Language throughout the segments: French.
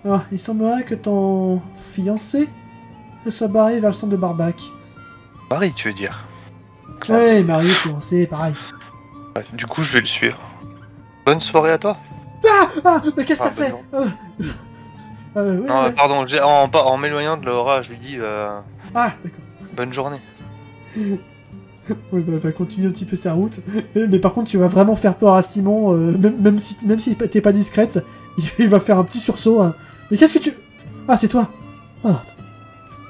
Ah, il semblerait que ton fiancé se soit barré vers le centre de Barbac. Marie, tu veux dire? Clin Ouais, d'œil. marié, fiancé, pareil. Bref, du coup, je vais le suivre. Bonne soirée à toi. Ah, mais qu'est-ce que Ah, t'as bonne fait journée. ouais, Non, ouais. pardon, en m'éloignant de Laura, je lui dis Ah, d'accord. bonne journée. Oui, bah, va continuer un petit peu sa route. Mais par contre, tu vas vraiment faire peur à Simon, même si t'es pas discrète, il va faire un petit sursaut. Hein. Mais qu'est-ce que tu... Ah, c'est toi. Ah.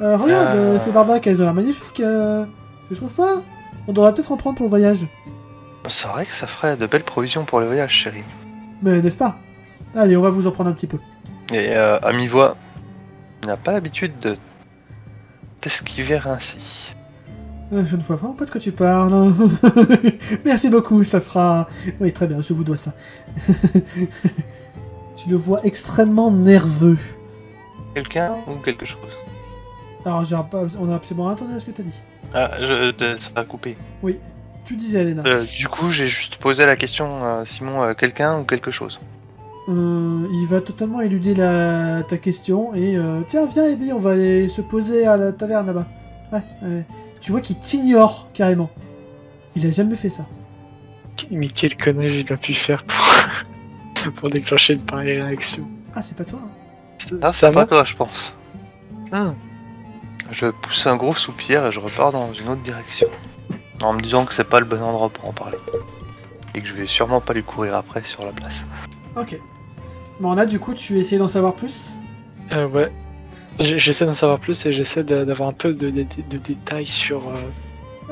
Regarde, ces barbaques, elles ont l'air magnifiques. Tu trouves pas? On devrait peut-être en prendre pour le voyage. C'est vrai que ça ferait de belles provisions pour le voyage, chérie. Mais n'est-ce pas? Allez, on va vous en prendre un petit peu. Et à mi-voix, il n'a pas l'habitude de t'esquiver ainsi. Je ne vois vraiment pas de quoi tu parles. Merci beaucoup, ça fera... Oui, très bien, je vous dois ça. Tu le vois extrêmement nerveux. Quelqu'un ou quelque chose? Alors, on a absolument rien entendu à ce que t'as dit. Ah, ça a coupé. Oui, tu disais, Elena. Du coup, j'ai juste posé la question, Simon, quelqu'un ou quelque chose? Il va totalement éluder ta question et tiens, viens, Abby, on va aller se poser à la taverne là-bas. Ouais. Tu vois qu'il t'ignore carrément. Il a jamais fait ça. Mais quelle connerie j'ai bien pu faire pour déclencher une pareille réaction. Ah, c'est pas toi. Hein. Ah, Ça c'est pas va? toi, je pense. Ah. Je pousse un gros soupir et je repars dans une autre direction. En me disant que c'est pas le bon endroit pour en parler. Et que je vais sûrement pas lui courir après sur la place. Ok. Bon, on a du coup, tu essayes d'en savoir plus. Ouais. J'essaie d'en savoir plus et j'essaie d'avoir un peu de détails sur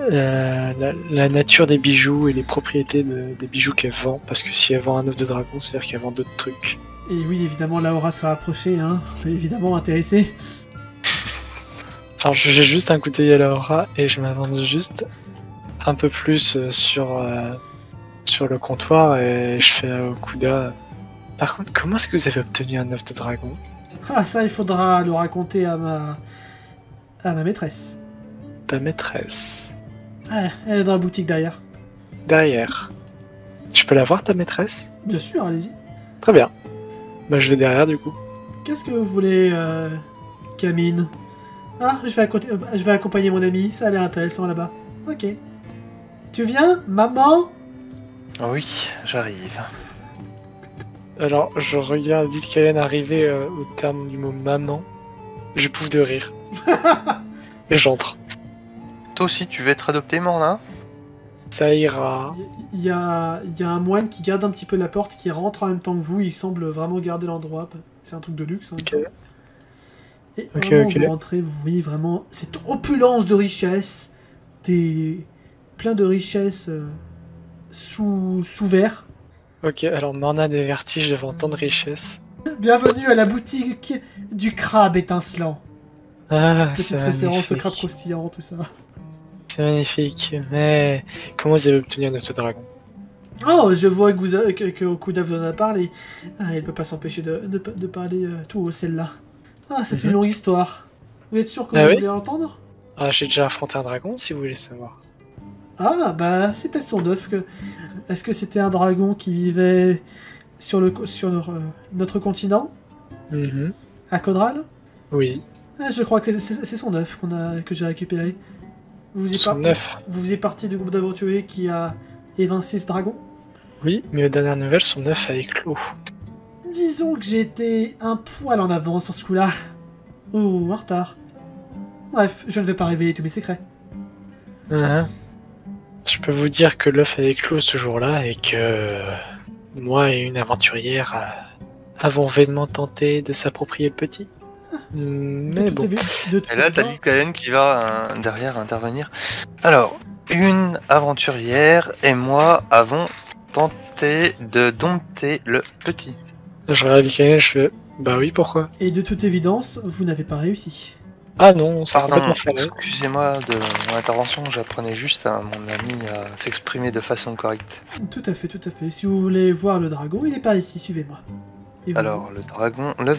la nature des bijoux et les propriétés des bijoux qu'elle vend. Parce que si elle vend un œuf de dragon, c'est-à-dire qu'elle vend d'autres trucs. Et oui, évidemment, Laura s'est approchée, hein. Évidemment intéressée. Alors j'ai juste un coup d'œil à la aura et je m'avance juste un peu plus sur le comptoir et je fais à Okuda. Par contre, comment est-ce que vous avez obtenu un œuf de dragon? Ah, ça, il faudra le raconter à ma maîtresse. Ta maîtresse. Ah, elle est dans la boutique derrière. Derrière. Je peux la voir, ta maîtresse? Bien sûr, allez-y. Très bien. Bah je vais derrière du coup. Qu'est-ce que vous voulez, Camine? Ah, je vais accompagner mon ami, ça a l'air intéressant là-bas. Ok. Tu viens, maman? Oui, j'arrive. Alors je regarde Vilkalen arriver au terme du mot maman. Je pouffe de rire. Et j'entre. Toi aussi, tu veux être adopté, Morna? Ça ira. Il y a un moine qui garde un petit peu la porte, qui rentre en même temps que vous, il semble vraiment garder l'endroit. C'est un truc de luxe. Hein, Ok. Et Ok, vraiment, ok. vous rentrez, vous voyez vraiment cette opulence de richesse, plein de richesses sous verre. Ok, alors Morna des vertiges devant tant de richesse. Bienvenue à la boutique du crabe étincelant. Ah, Petite c'est référence au crabe magnifique. croustillant, tout ça. C'est magnifique. Mais comment vous avez obtenu un œuf de dragon? Oh, je vois que Okuda vous en a parlé. Ah, il peut pas s'empêcher de parler tout haut, celle-là. Ah, c'est une longue histoire. Vous êtes sûr que Ah vous oui? voulez entendre? Ah, j'ai déjà affronté un dragon si vous voulez savoir. Ah, bah, c'est peut-être son œuf que... Est-ce que c'était un dragon qui vivait sur notre continent? Mhm. À Kodral? Oui. Ah, je crois que c'est son œuf que j'ai récupéré. Son œuf. Vous faisiez partie du groupe d'aventuriers qui a évincé ce dragon? Oui, mais aux dernières nouvelles, son œuf a éclos. Disons que j'ai été un poil en avance sur ce coup-là. Ou en retard. Bref, je ne vais pas révéler tous mes secrets. Mhm. Je peux vous dire que l'œuf a éclos ce jour-là et que moi et une aventurière avons vainement tenté de s'approprier le petit. Mais bon. Et là, t'as Vilkalen qui va derrière intervenir. Alors, une aventurière et moi avons tenté de dompter le petit. Je regarde Vilkalen, je fais bah oui, pourquoi? Et de toute évidence, vous n'avez pas réussi. Ah non, ça a Pardon, complètement foiré. excusez-moi de mon intervention, j'apprenais juste à mon ami à s'exprimer de façon correcte. Tout à fait, tout à fait. Si vous voulez voir le dragon, il est par ici, suivez-moi. Et vous- Alors, l'œuf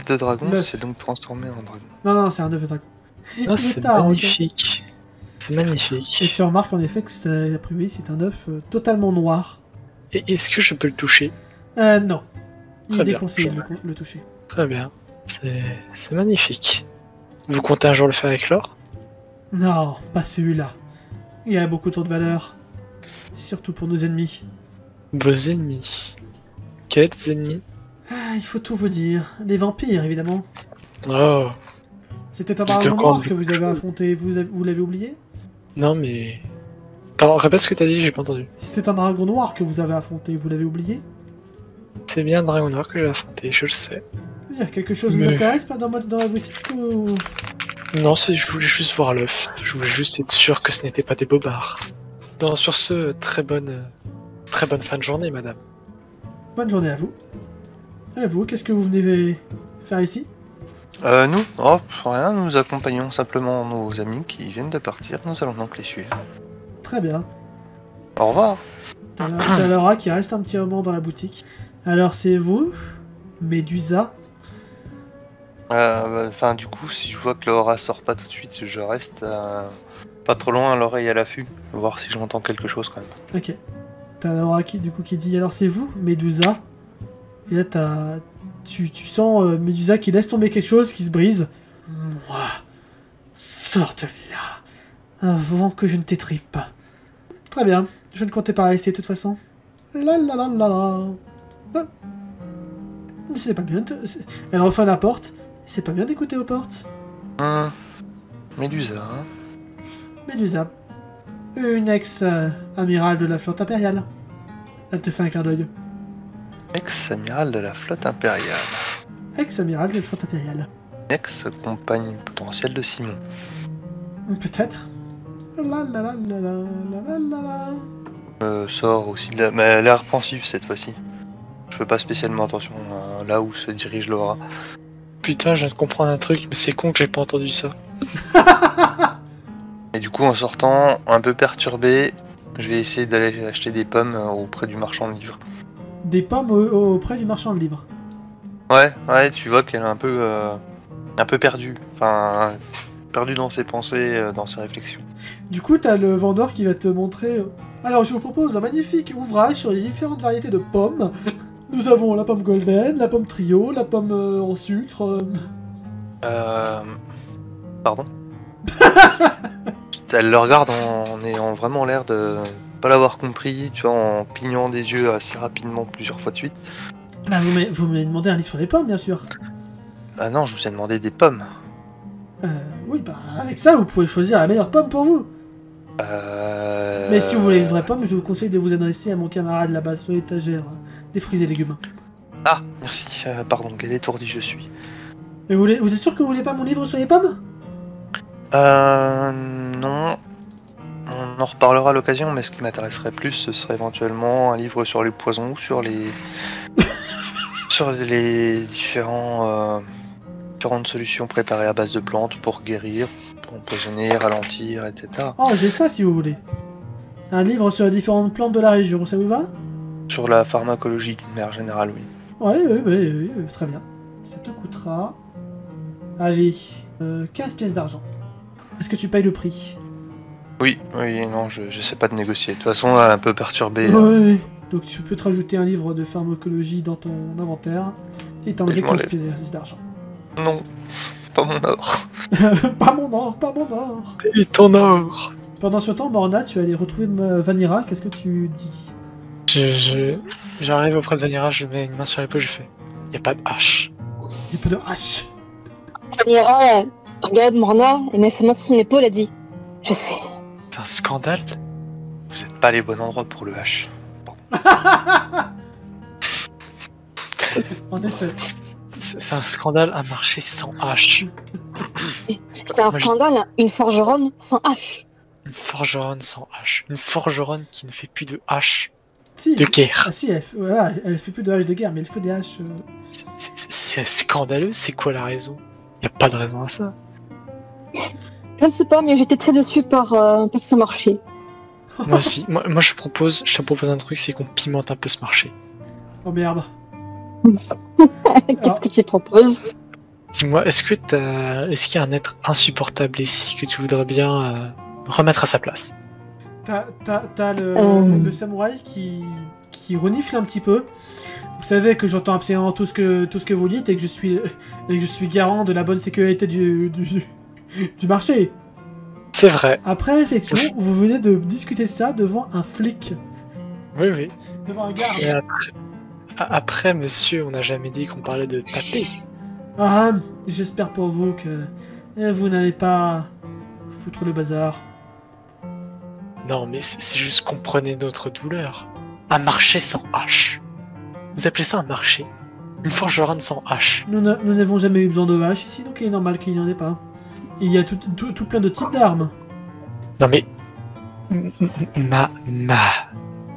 de dragon L'œuf. s'est donc transformé en dragon. Non, c'est un œuf de dragon. Il Ah, est c'est tard, ok. magnifique. C'est Et magnifique. tu remarques en effet que a priori c'est un œuf totalement noir. Et est-ce que je peux le toucher? Non. Il Très est bien, déconseillé de je le toucher. Très bien. C'est C'est magnifique. Vous comptez un jour le faire avec l'or? Non, pas celui-là. Il a beaucoup trop de valeur. Surtout pour nos ennemis. Vos ennemis. Quels ennemis? Ah, il faut tout vous dire. Les vampires, évidemment. Oh. C'était un C'était dragon encore noir que vous avez quelque chose. affronté. Vous l'avez oublié? Non mais... Pardon, répète ce que t'as dit, j'ai pas entendu. C'était un dragon noir que vous avez affronté. Vous l'avez oublié? C'est bien un dragon noir que j'ai affronté, je le sais. Il y a quelque chose qui vous Mais- intéresse pas dans la boutique ou... Non, je voulais juste voir l'œuf. Je voulais juste être sûr que ce n'était pas des bobards. Non, sur ce, très bonne fin de journée, madame. Bonne journée à vous. Et vous, qu'est-ce que vous venez faire ici? Nous, oh, rien, nous accompagnons simplement nos amis qui viennent de partir. Nous allons donc les suivre. Très bien. Au revoir. T'as Laura qui reste un petit moment dans la boutique. Alors c'est vous, Médusa. Enfin, du coup, si je vois que Laura sort pas tout de suite, je reste pas trop loin, l'oreille à l'affût, voir si j'entends quelque chose quand même. Ok. T'as Laura qui dit alors c'est vous, Médusa. Et là tu sens Médusa qui laisse tomber quelque chose, qui se brise. Moi, sors de là, avant que je ne t'étripe. Très bien, je ne comptais pas rester de toute façon. La la la la la. Ah. C'est pas bien. Elle referme la porte. C'est pas bien d'écouter aux portes. Médusa, hein. Médusa, une ex-amirale de la flotte impériale. Elle te fait un clin d'œil. Ex-amiral de la flotte impériale. Ex-amirale de la flotte impériale. Ex-compagne potentielle de Simon. Peut-être. La la la la la la la la. Sort aussi de la... Mais elle a l'air pensive cette fois-ci. Je fais pas spécialement attention à là où se dirige Laura. Putain, je viens de comprendre un truc, mais c'est con que j'ai pas entendu ça. Et du coup, en sortant, un peu perturbé, je vais essayer d'aller acheter des pommes auprès du marchand de livres. Des pommes auprès du marchand de livres. Ouais, tu vois qu'elle est un peu perdue. Enfin, perdue dans ses pensées, dans ses réflexions. Du coup, t'as le vendeur qui va te montrer... Alors, je vous propose un magnifique ouvrage sur les différentes variétés de pommes. Nous avons la pomme golden, la pomme trio, la pomme en sucre... Pardon. Elle le regarde en ayant vraiment l'air de pas l'avoir compris, tu vois, en clignant des yeux assez rapidement plusieurs fois de suite. Bah, vous m'avez demandé un livre sur les pommes, bien sûr. Ah non, je vous ai demandé des pommes. Oui, bah, avec ça, vous pouvez choisir la meilleure pomme pour vous. Mais si vous voulez une vraie pomme, je vous conseille de vous adresser à mon camarade là-bas sur l'étagère des fruits et légumes. Ah, merci, pardon, quel étourdi je suis. Et vous êtes sûr que vous voulez pas mon livre sur les pommes? Non. On en reparlera à l'occasion, mais ce qui m'intéresserait plus, ce serait éventuellement un livre sur les poisons ou sur les... sur les différentes solutions préparées à base de plantes pour guérir, pour empoisonner, ralentir, etc. Oh, j'ai ça si vous voulez. Un livre sur les différentes plantes de la région, ça vous va? Sur la pharmacologie, d'une manière générale, oui. Oui, très bien. Ça te coûtera... Allez, 15 pièces d'argent. Est-ce que tu payes le prix? Oui, non, je sais pas de négocier. De toute façon, elle est un peu perturbée. Oui. Donc tu peux te rajouter un livre de pharmacologie dans ton inventaire et t'enlever Et je 15 pièces d'argent. Non, pas mon or. Pas mon or, pas mon or. Et ton or. Pendant ce temps, Morna, tu vas aller retrouver Vanira, qu'est-ce que tu dis? J'arrive auprès de Vanira, je mets une main sur l'épaule, je fais... Y a pas de hache. Il y a peu de hache. Vanira regarde Morna et met sa main sur son épaule et dit « Je sais. C'est un scandale. Vous êtes pas les bons endroits pour le H. En effet. C'est un scandale, un marché sans hache. C'est un scandale, une forgeronne sans hache. Une forgeronne sans hache. Une forgeronne qui ne fait plus de hache Si, de guerre. Ah si, elle fait plus de haches de guerre, mais elle fait des haches... C'est scandaleux, c'est quoi la raison? Y a pas de raison à ça. Je ne sais pas, mais j'étais très déçue par ce marché. Moi aussi, moi je te propose un truc, c'est qu'on pimente un peu ce marché. Oh merde. Qu'est-ce que tu proposes? Dis-moi, est-ce qu'il y a un être insupportable ici que tu voudrais bien remettre à sa place? T'as le samouraï qui qui renifle un petit peu. Vous savez que j'entends absolument tout ce que vous dites et que je suis garant de la bonne sécurité du marché. C'est vrai. Après réflexion, vous venez de discuter de ça devant un flic. Oui, oui. Devant un garde. Et après, monsieur, on n'a jamais dit qu'on parlait de taper. Ah, j'espère pour vous que vous n'allez pas foutre le bazar. Non, mais c'est juste comprenez notre douleur. Un marché sans hache. Vous appelez ça un marché? Une forgeronne sans hache. Nous n'avons jamais eu besoin de hache ici, donc il est normal qu'il n'y en ait pas. Il y a tout plein de types d'armes. Non mais...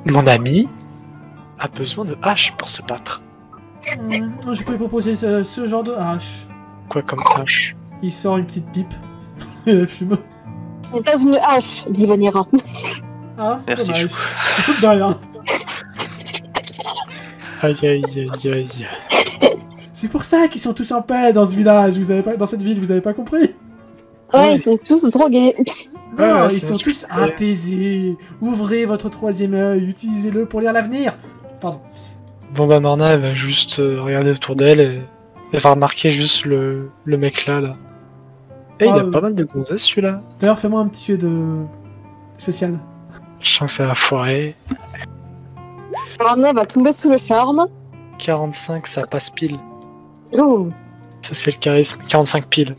Mon ami a besoin de hache pour se battre. Je peux lui proposer ce genre de hache. Quoi comme hache? Il sort une petite pipe. Et la fume. Ce n'est pas une hache, dit Vanira. Ah, Merci, dommage. chou. De rien. Aïe aïe aïe aïe. C'est pour ça qu'ils sont tous en paix dans ce village. Dans cette ville, vous avez pas compris? Ouais, ils sont tous drogués. Non, Ouais, ils c'est sont ce que tous je disais. apaisés. Ouvrez votre troisième œil, utilisez-le pour lire l'avenir. Pardon. Bon bah Morna elle va juste regarder autour d'elle et elle va remarquer juste le mec là. Et il a pas mal de gonzesses celui-là. D'ailleurs, fais-moi un petit jeu de social. Je sens que ça va foirer. Morna va tomber sous le charme. 45 ça passe pile. Oh, Ça c'est le charisme. 45 pile.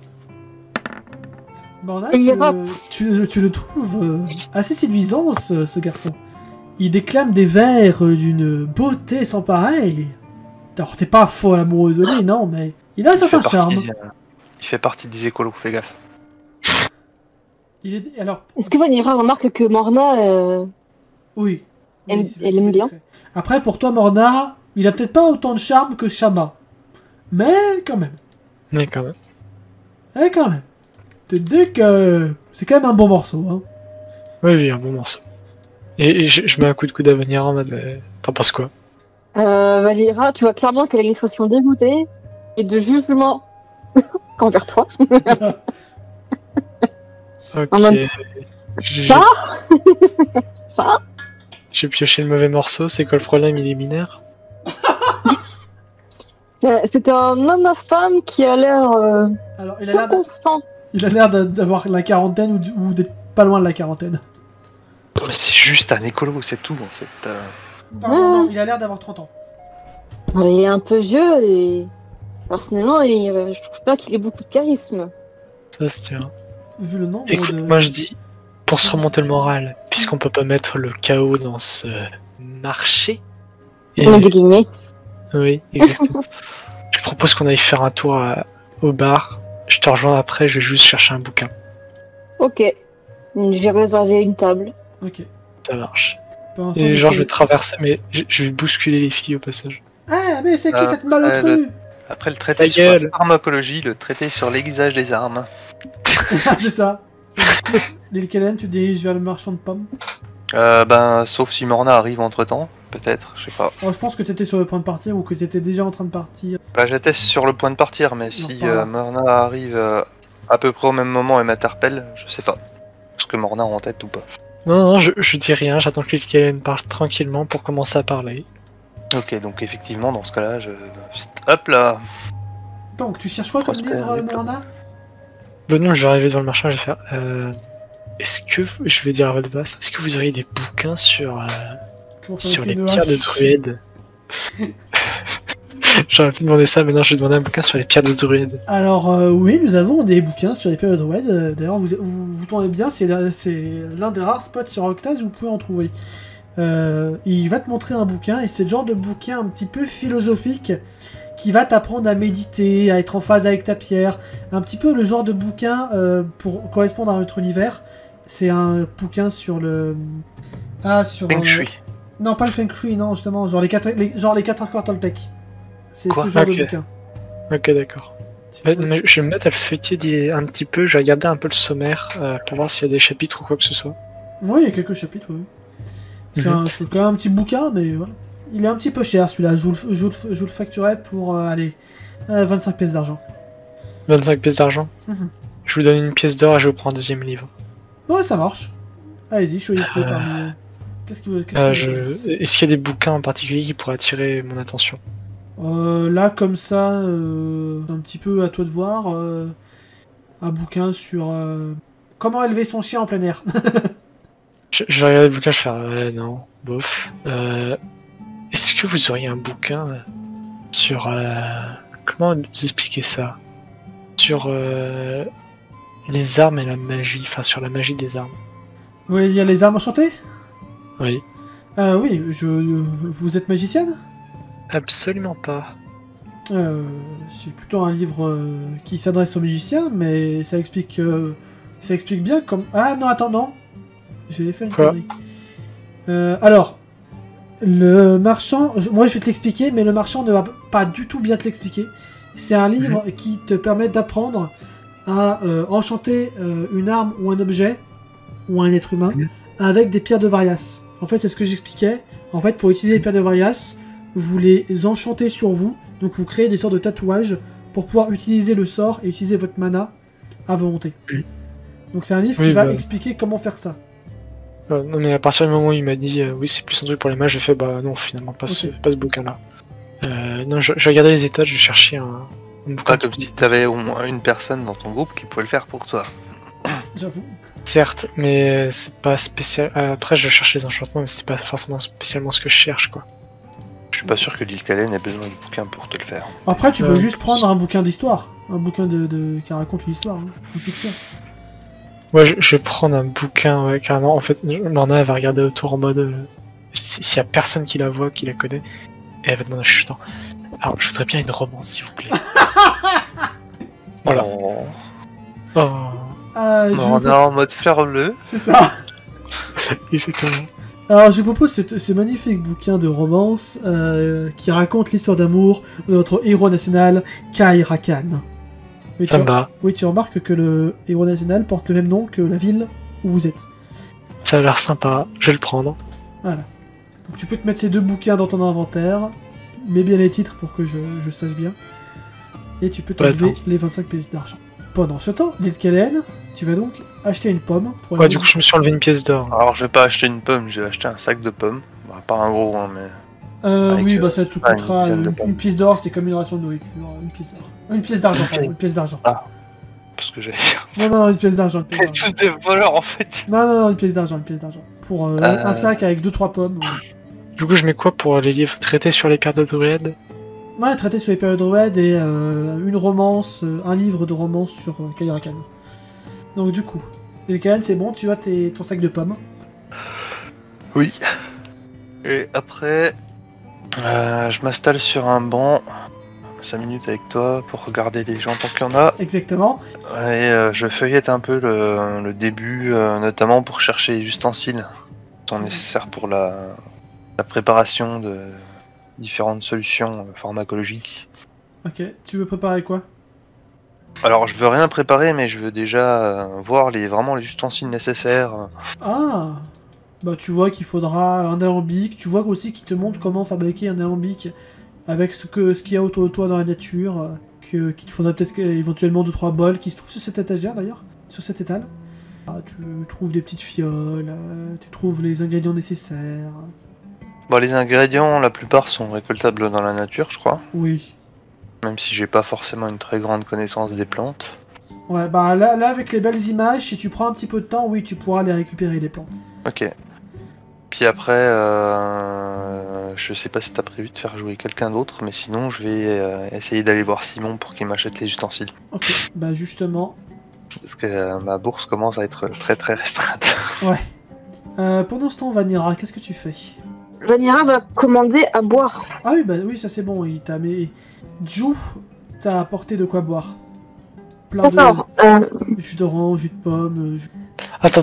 Bon, là, Et il rate. tu le trouves assez séduisant, ce garçon. Il déclame des vers d'une beauté sans pareil. Alors, t'es pas folle amoureuse de lui, non, mais il a un certain charme. Il fait partie des écolos, fais gaffe. Alors, est-ce que Vanira remarque que Morna... oui. Elle- Oui, elle aime bien. Après, pour toi, Morna, il a peut-être pas autant de charme que Shama. Mais quand même. Mais quand même. Eh, quand même. Te dis que c'est quand même un bon morceau, hein. Oui, oui, un bon morceau. Et je mets un coup de coude à venir en mode. T'en penses quoi? Vanira, tu vois clairement qu'elle a une expression dégoûtée et de jugement envers toi. Ok. En mode- J'ai Ça Ça j'ai pioché le mauvais morceau, c'est quoi le problème? Il est mineur? C'est un homme à femme qui a l'air Alors, il a peu l'air constant. d'avoir la quarantaine ou d'être pas loin de la quarantaine. Mais c'est juste un écolo, c'est tout en fait. Pardon, non, il a l'air d'avoir 30 ans. Il est un peu vieux et personnellement, je trouve pas qu'il ait beaucoup de charisme. Ça se tient. Vu le nombre Écoute, de... moi je dis, pour se remonter le moral, puisqu'on peut pas mettre le chaos dans ce marché. Et... On a des guillemets. Oui, exactement. Je propose qu'on aille faire un tour au bar. Je te rejoins après, je vais juste chercher un bouquin. Ok. Je vais réserver une table. Ok. Ça marche. Pour l'instant, Et genre, je vais peux- traverser, mais je vais bousculer les filles au passage. Ah, mais c'est qui Ah, cette malotrue? Après le traité Ta sur la gueule. pharmacologie, le traité sur l'aiguisage des armes. C'est ça. Lil Kellen, tu te diriges vers le marchand de pommes. Sauf si Morna arrive entre temps, peut-être, je sais pas. Alors, je pense que t'étais sur le point de partir ou que t'étais déjà en train de partir. J'étais sur le point de partir, mais si par là. Morna arrive à peu près au même moment et m'interpelle, je sais pas. Ce que Morna a en tête ou pas. Non, non, je dis rien, j'attends que Kellen parle tranquillement pour commencer à parler. Ok, donc effectivement, dans ce cas-là, hop là. Donc, tu cherches quoi comme Prosper, livre, d'accord. Morna? Bon, non, je vais arriver devant le marchand, je vais faire. Est-ce que. Je vais dire à votre basse, est-ce que vous auriez des bouquins sur Comment faire sur avec les une pierres de hache? druide? J'aurais pu demander ça, mais non, je vais demander un bouquin sur les pierres de druide. Alors, oui, nous avons des bouquins sur les périodes web. D'ailleurs, vous tournez bien, c'est l'un des rares spots sur Octaz où vous pouvez en trouver. Il va te montrer un bouquin, et c'est le genre de bouquin un petit peu philosophique qui va t'apprendre à méditer, à être en phase avec ta pierre. Un petit peu le genre de bouquin pour correspondre à notre univers. C'est un bouquin sur le... Ah, sur... Feng Shui. Non, pas le Feng Shui, non, justement. Genre les 4 accords Toltec. C'est Quoi? ce genre Ok. de bouquin. Ok, d'accord. Mais je vais me mettre à le fêter un petit peu, je vais regarder un peu le sommaire pour voir s'il y a des chapitres ou quoi que ce soit. Oui, il y a quelques chapitres, oui. C'est c'est quand même un petit bouquin, mais voilà. Il est un petit peu cher celui-là, je vous le facturais pour, 25 pièces d'argent. 25 pièces d'argent. Mhm. Je vous donne une pièce d'or et je vous prends un deuxième livre. Ouais, ça marche. Allez-y, choisissez parmi... Est-ce qu'il y a des bouquins en particulier qui pourraient attirer mon attention? Là, comme ça, un petit peu à toi de voir. Un bouquin sur comment élever son chien en plein air. Je vais regarder le bouquin, je vais faire ouais, non, bof. Est-ce que vous auriez un bouquin sur comment vous expliquer ça? Sur les armes et la magie, enfin sur la magie des armes. Oui, il y a les armes enchantées. Oui. Oui, vous êtes magicienne? Absolument pas. C'est plutôt un livre qui s'adresse aux magiciens, mais ça explique bien comme... Ah non, attends, non. J'ai fait une connerie. Alors, le marchand... Moi, je vais te l'expliquer, mais le marchand ne va pas du tout bien te l'expliquer. C'est un livre qui te permet d'apprendre à enchanter une arme ou un objet, ou un être humain, avec des pierres de Varias. En fait, c'est ce que j'expliquais. En fait, pour utiliser les pierres de Varias, vous les enchantez sur vous, donc vous créez des sortes de tatouages pour pouvoir utiliser le sort et utiliser votre mana à volonté. Donc c'est un livre qui va expliquer comment faire ça. Non mais à partir du moment où il m'a dit oui c'est plus un truc pour les mages, j'ai fait bah non finalement pas ce bouquin là. Non je regardais les étages, je cherchais un bouquin. Pas comme si t'avais au moins une personne dans ton groupe qui pouvait le faire pour toi. J'avoue. Certes, mais c'est pas spécial. Après je cherche les enchantements, mais c'est pas forcément spécialement ce que je cherche quoi. Je suis pas sûr que l'île Calen ait besoin de bouquin pour te le faire. Après tu peux juste prendre un bouquin d'histoire, un bouquin qui raconte une histoire, une fiction. Ouais, je vais prendre un bouquin, ouais, carrément. En fait, Lorna, elle va regarder autour en mode... S'il y a personne qui la voit, qui la connaît, et elle va demander en chuchotant. Alors, je voudrais bien une romance, s'il vous plaît. Voilà. Oh. On est en mode fleur bleue. C'est ça. Exactement. Alors, je vous propose ce magnifique bouquin de romance qui raconte l'histoire d'amour de notre héros national, Kai Rakan. Oui, tu remarques que le héros national porte le même nom que la ville où vous êtes. Ça a l'air sympa, je vais le prendre. Voilà. Donc tu peux te mettre ces deux bouquins dans ton inventaire, mets bien les titres pour que je sache bien, et tu peux t'enlever les 25 pièces d'argent. Pendant ce temps, l'île Calen, tu vas donc acheter une pomme. Pour ouais, du coup je me suis enlevé une pièce d'or. Alors je vais pas acheter une pomme, je vais acheter un sac de pommes. Bah, pas un gros, hein, mais... oui, bah ça te coûtera une pièce d'or, c'est comme une ration de nourriture, une pièce d'or. Une pièce d'argent, pardon, une pièce d'argent. Ah, parce que j'allais dire... Non, une pièce d'argent. C'est tous des voleurs en fait. Non, une pièce d'argent. Pour un sac avec 2-3 pommes. Du coup, je mets quoi pour les livres traités sur les pierres de druides? Ouais, traités sur les pierres de druides et une romance, un livre de romance sur Kai Rakan. Donc du coup, les Calen, c'est bon, tu as ton sac de pommes. Oui. Et après... je m'installe sur un banc, 5 minutes avec toi pour regarder les gens tant qu'il y en a. Exactement. Et je feuillette un peu le début, notamment pour chercher les ustensiles qui sont nécessaires pour la préparation de différentes solutions pharmacologiques. Ok, tu veux préparer quoi? Alors je veux rien préparer, mais je veux déjà voir vraiment les ustensiles nécessaires. Ah, bah tu vois qu'il faudra un alambic, tu vois aussi qu'il te montre comment fabriquer un alambic avec ce qu'il y a autour de toi dans la nature, qu'il te faudra peut-être éventuellement 2-3 bols qui se trouvent sur cette étagère d'ailleurs, sur cet étal. Ah, tu trouves des petites fioles, tu trouves les ingrédients nécessaires. Bon, les ingrédients, la plupart sont récoltables dans la nature, je crois. Oui. Même si j'ai pas forcément une très grande connaissance des plantes. Ouais, bah là avec les belles images, si tu prends un petit peu de temps, oui, tu pourras les récupérer les plantes. Ok. Puis après, je sais pas si t'as prévu de faire jouer quelqu'un d'autre, mais sinon je vais essayer d'aller voir Simon pour qu'il m'achète les ustensiles. Ok, bah justement. Parce que ma bourse commence à être très très restreinte. Ouais. Pendant ce temps, Vanira, qu'est-ce que tu fais? Vanira va commander à boire. Ah oui, ça c'est bon, il t'a mis... Jou t'a apporté de quoi boire. Plein D'accord, de jus d'orange, jus de pomme... Attends.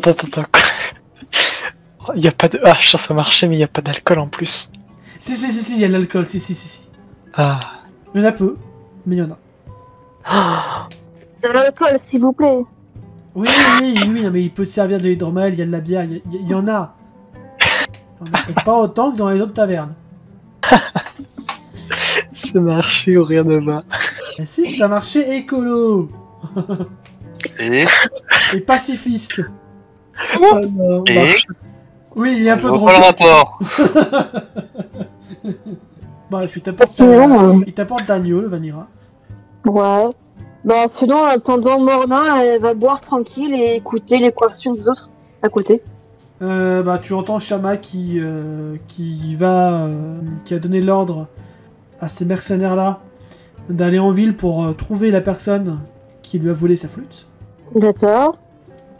Il y a pas de... Ah, je suis sûr que ça marchait, mais il y a pas d'alcool en plus. Si, il y a de l'alcool, si. Ah. Il y en a peu, mais il y en a. De l'alcool, s'il vous plaît. Oui, non, mais il peut te servir de l'hydromel, il y a de la bière, il y en a. Il y en a peut-être pas autant que dans les autres tavernes. C'est marché ou rien de bas. Mais si, c'est un marché écolo. Et pacifiste. Oh non, Et Oui, il y a un Je peu de vois pas le rapport. Bref, il Sinon, t'apporte Daniel, Vanira. ouais. Bah, sinon, en attendant, Morna, elle va boire tranquille et écouter les conversations des autres à côté. Tu entends Shama qui a donné l'ordre à ces mercenaires-là d'aller en ville pour trouver la personne qui lui a volé sa flûte. D'accord.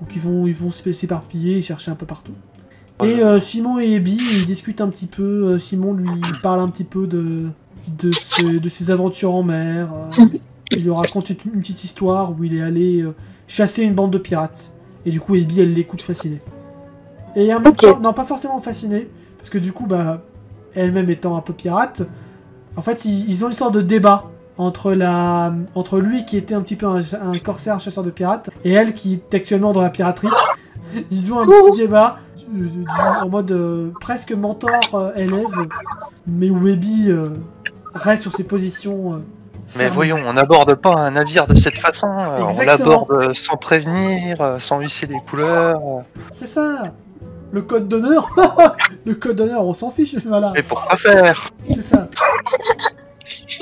Donc ils vont s'éparpiller et chercher un peu partout. Voilà. Et Simon et Abby, ils discutent un petit peu. Simon lui parle un petit peu de ses aventures en mer. Il lui raconte une petite histoire où il est allé chasser une bande de pirates. Et du coup, Abby, elle l'écoute fascinée. Et en même temps, non, pas forcément fascinée, parce que du coup, elle-même étant un peu pirate, en fait, ils ont une sorte de débat entre lui qui était un petit peu un corsaire chasseur de pirates, et elle qui est actuellement dans la piraterie. Ils ont un petit débat en mode presque mentor-élève, mais où Abby reste sur ses positions. Mais fermes. voyons, on n'aborde pas un navire de cette façon. On Exactement. l'aborde sans prévenir, sans hisser les couleurs. C'est ça. Le code d'honneur. Le code d'honneur, on s'en fiche. Voilà. Et pourquoi faire? C'est ça.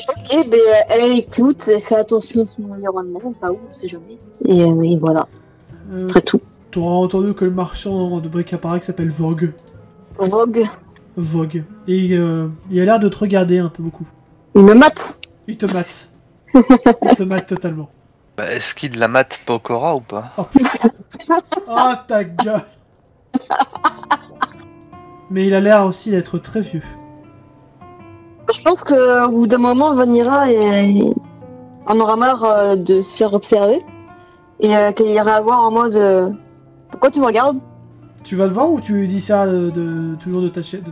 Ok, ben, elle écoute, elle fait attention à son environnement, au cas où, on sait jamais. Et voilà, après tout. T'auras entendu que le marchand de bric-à-brac s'appelle Vogue. Vogue, Vogue. Et il a l'air de te regarder un peu beaucoup. il me mate. Il te mate. Il te mate totalement. Est-ce qu'il la mate Pokora ou pas? Oh putain. Oh ta gueule. Mais il a l'air aussi d'être très vieux. Je pense qu'au bout d'un moment, Vanira en aura marre de se faire observer. Et qu'elle ira voir en mode pourquoi tu me regardes? Tu vas le voir ou tu lui dis ça toujours de ta chaise?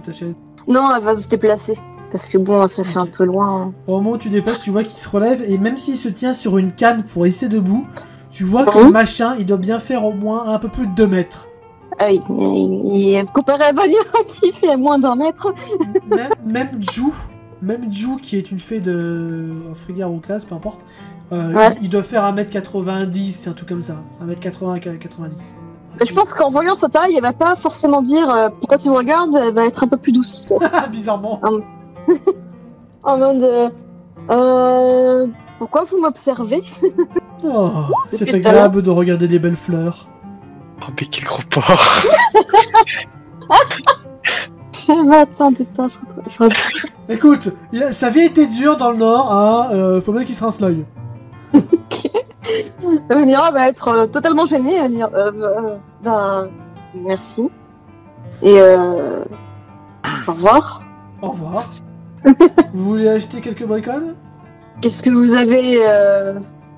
Non, elle va se déplacer. Parce que bon, ça fait un peu loin. Au moment où tu dépasses, tu vois qu'il se relève et même s'il se tient sur une canne pour rester debout, tu vois que le machin, il doit bien faire au moins un peu plus de 2 mètres. Ah oui, comparé à Vanira qui fait moins d'1 mètre. Même Ju, qui est une fée de Frigard ou classe, peu importe, Ouais. il doit faire 1m90, c'est un truc comme ça. 1m80, 90. Mais je pense qu'en voyant sa taille, elle va pas forcément dire pourquoi tu me regardes, elle va être un peu plus douce. Bizarrement. En mode pourquoi vous m'observez? Oh, c'est Depuis tout à agréable de regarder les belles fleurs. Oh, mais quel gros porc. Mais attendez pas. Écoute, sa vie était dure dans le Nord, hein, faut bien qu'il se rince l'œil. Vanira va être totalement gênée, elle va dire ben merci. Et au revoir. Au revoir. Vous voulez acheter quelques bricoles? Qu'est-ce que vous avez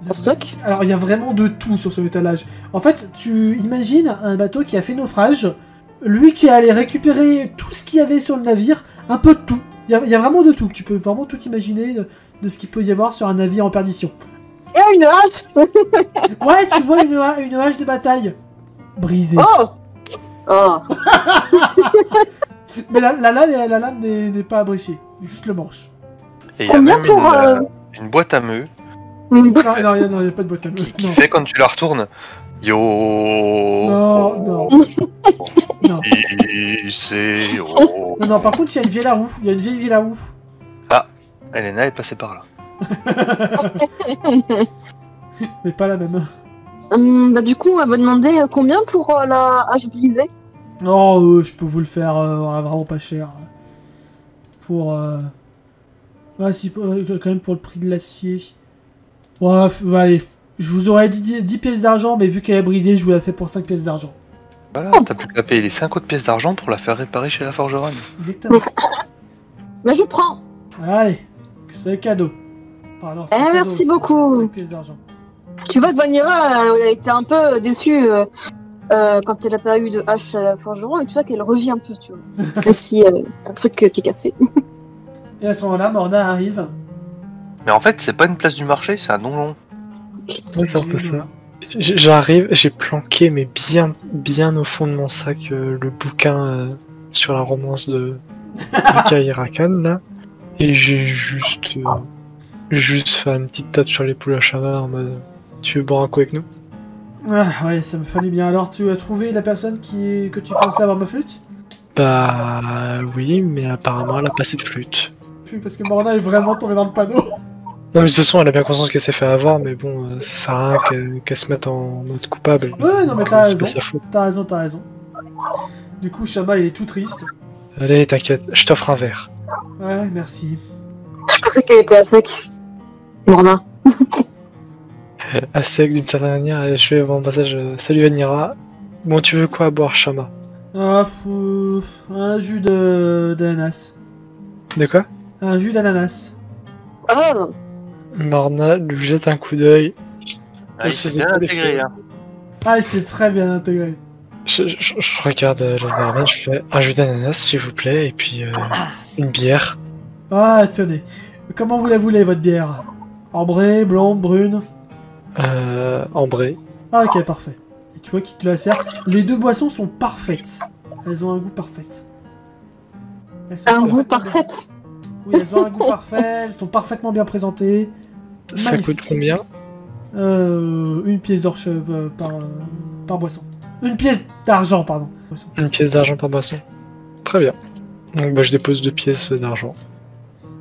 en stock? Alors, il y a vraiment de tout sur ce étalage. En fait, tu imagines un bateau qui a fait naufrage, lui qui est allé récupérer tout ce qu'il y avait sur le navire, un peu de tout. Il y a vraiment de tout. Tu peux vraiment tout imaginer de ce qu'il peut y avoir sur un navire en perdition. Et une hache. Ouais, tu vois une hache de bataille brisée. Oh. Mais la lame n'est pas abréchée, juste le manche. Et il y a Combien même pour une boîte à meux Non, il n'y a pas de boîte à meux. qui Non. fait quand tu la retournes. Yo. Non. Non. C'est yo. Non, par contre, il y a une vieille à roue. Il y a une vieille ville à roue. Elena est passée par là. Mais pas la même. Bah du coup, elle va demander combien pour la hache brisée. Oh, je peux vous le faire vraiment pas cher. Pour... Ouais, si, quand même pour le prix de l'acier. Ouais, allez. Je vous aurais dit 10 pièces d'argent, mais vu qu'elle est brisée, je vous la fais pour 5 pièces d'argent. Voilà, t'as plus qu'à payer les 5 autres pièces d'argent pour la faire réparer chez la forgeronne. Exactement. Mais je prends. Allez, c'est cadeau. Pardon, c'est cadeau, Merci c'est beaucoup. 5 pièces d'argent. Tu vois que Vanira elle a été un peu déçue quand elle a pas eu de hache à la forgeron et tu vois qu'elle revit un peu, tu vois. Même si c'est un truc qui est cassé. Et à ce moment-là, Morna arrive. Mais en fait, c'est pas une place du marché, c'est un donjon. Ouais, c'est un peu ça. J'arrive, j'ai planqué, mais bien au fond de mon sac, le bouquin sur la romance de Mika Rakan, là. Et j'ai juste fait une petite tape sur l'épaule à Shama en mode tu veux boire un coup avec nous? Ah, ouais, ça me fallait bien. Alors, tu as trouvé la personne que tu pensais avoir ma flûte? Bah oui, mais apparemment elle a pas assez de flûte. Puis parce que Morna est vraiment tombée dans le panneau. Non mais de toute façon elle a bien conscience qu'elle s'est fait avoir, mais bon, ça sert à rien qu'elle se mette en mode coupable. Ouais, non mais t'as C'est raison. pas sa faute. T'as raison, t'as raison. Du coup, Shama, il est tout triste. Allez, t'inquiète, je t'offre un verre. Ouais, merci. Je pensais qu'elle était à sec. Morna. À sec d'une certaine manière, et je fais mon passage. Salut Vanira. Bon, tu veux quoi à boire, Shama? Ah, un jus d'ananas. De quoi? Un jus d'ananas. Ah, Morna lui jette un coup d'œil. Ah, il se s'est bien faisait pas intégré, des hein. Ah, il s'est très bien intégré. Je regarde le barman, je fais un jus d'ananas s'il vous plaît, et puis une bière. Ah, tenez. Comment vous la voulez, votre bière? Ambrée, blonde, brune? Ambré. Ah, ok, parfait. Et tu vois qu'il te la sert. Les deux boissons sont parfaites. Elles ont un goût parfait. Elles sont un goût parfaitement bien- parfait. Oui, elles ont un goût parfait, elles sont parfaitement bien présentées. Ça Magnifique. coûte combien? Une pièce d'or par boisson. Une pièce d'argent, pardon. Boisson. Une pièce d'argent par boisson. Très bien. Donc bah, je dépose 2 pièces d'argent.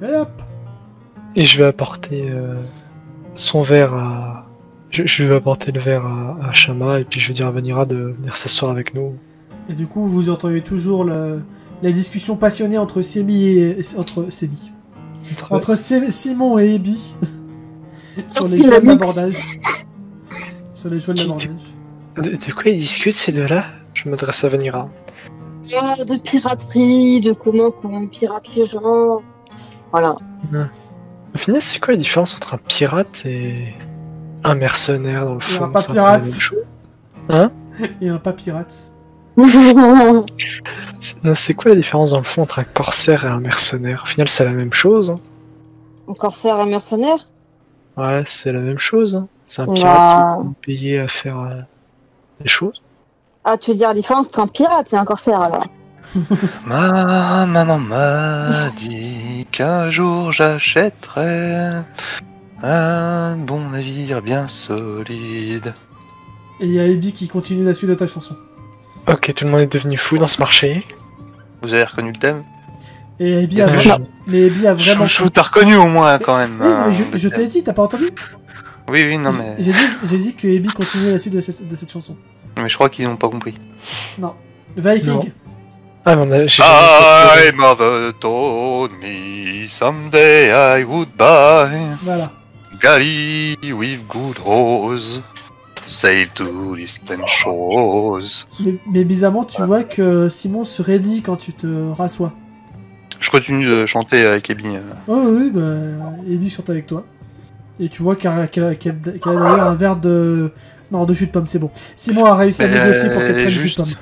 Et hop. Et je vais apporter son verre à... Je vais apporter le verre à Shama, et puis je vais dire à Vanira de venir s'asseoir avec nous. Et du coup, vous entendez toujours la discussion passionnée entre Simon et Ebi sur les Merci, choix de la l'abordage. Sur les choix de l'abordage. De quoi ils discutent ces deux-là? Je m'adresse à Vanira. De piraterie, de comment on pirate les gens. Voilà. Au final, c'est quoi la différence entre un pirate et un mercenaire dans le Et fond? un pas C'est peu pirate. la même chose. Hein? Et un pas pirate. Un C'est quoi la différence dans le fond entre un corsaire et un mercenaire? Au final, c'est la même chose. Hein. corsaire et mercenaire. Ouais, c'est la même chose. Hein. C'est un Bah. pirate qui est payé à faire des choses. Ah, tu veux dire la différence entre un pirate et un corsaire alors? Ma maman m'a dit qu'un jour j'achèterais un bon navire bien solide. Et il y a Ebi qui continue la suite de ta chanson. Ok, tout le monde est devenu fou dans ce marché. Vous avez reconnu le thème? Et Ebi a, Euh, vraiment... Mais Ebi a vraiment... Je t'ai reconnu au moins quand même. Oui, non, mais le je t'ai thème. dit, t'as pas entendu? Oui, non mais... J'ai dit que Ebi continuait la suite de cette chanson. Mais je crois qu'ils n'ont pas compris. Viking. Non. Ah, mais j'ai I mother told me someday I would buy Voilà. galley with good rose, sail to distant shores. Mais bizarrement, tu vois que Simon se raidit quand tu te rassois. Je continue de chanter avec Ebi. Oh oui, bah, Ebi chante avec toi. Et tu vois qu'elle a d'ailleurs un verre de... Non, de jus de pomme, c'est bon. Simon a réussi à négocier pour qu'elle prenne du jus de juste- pomme.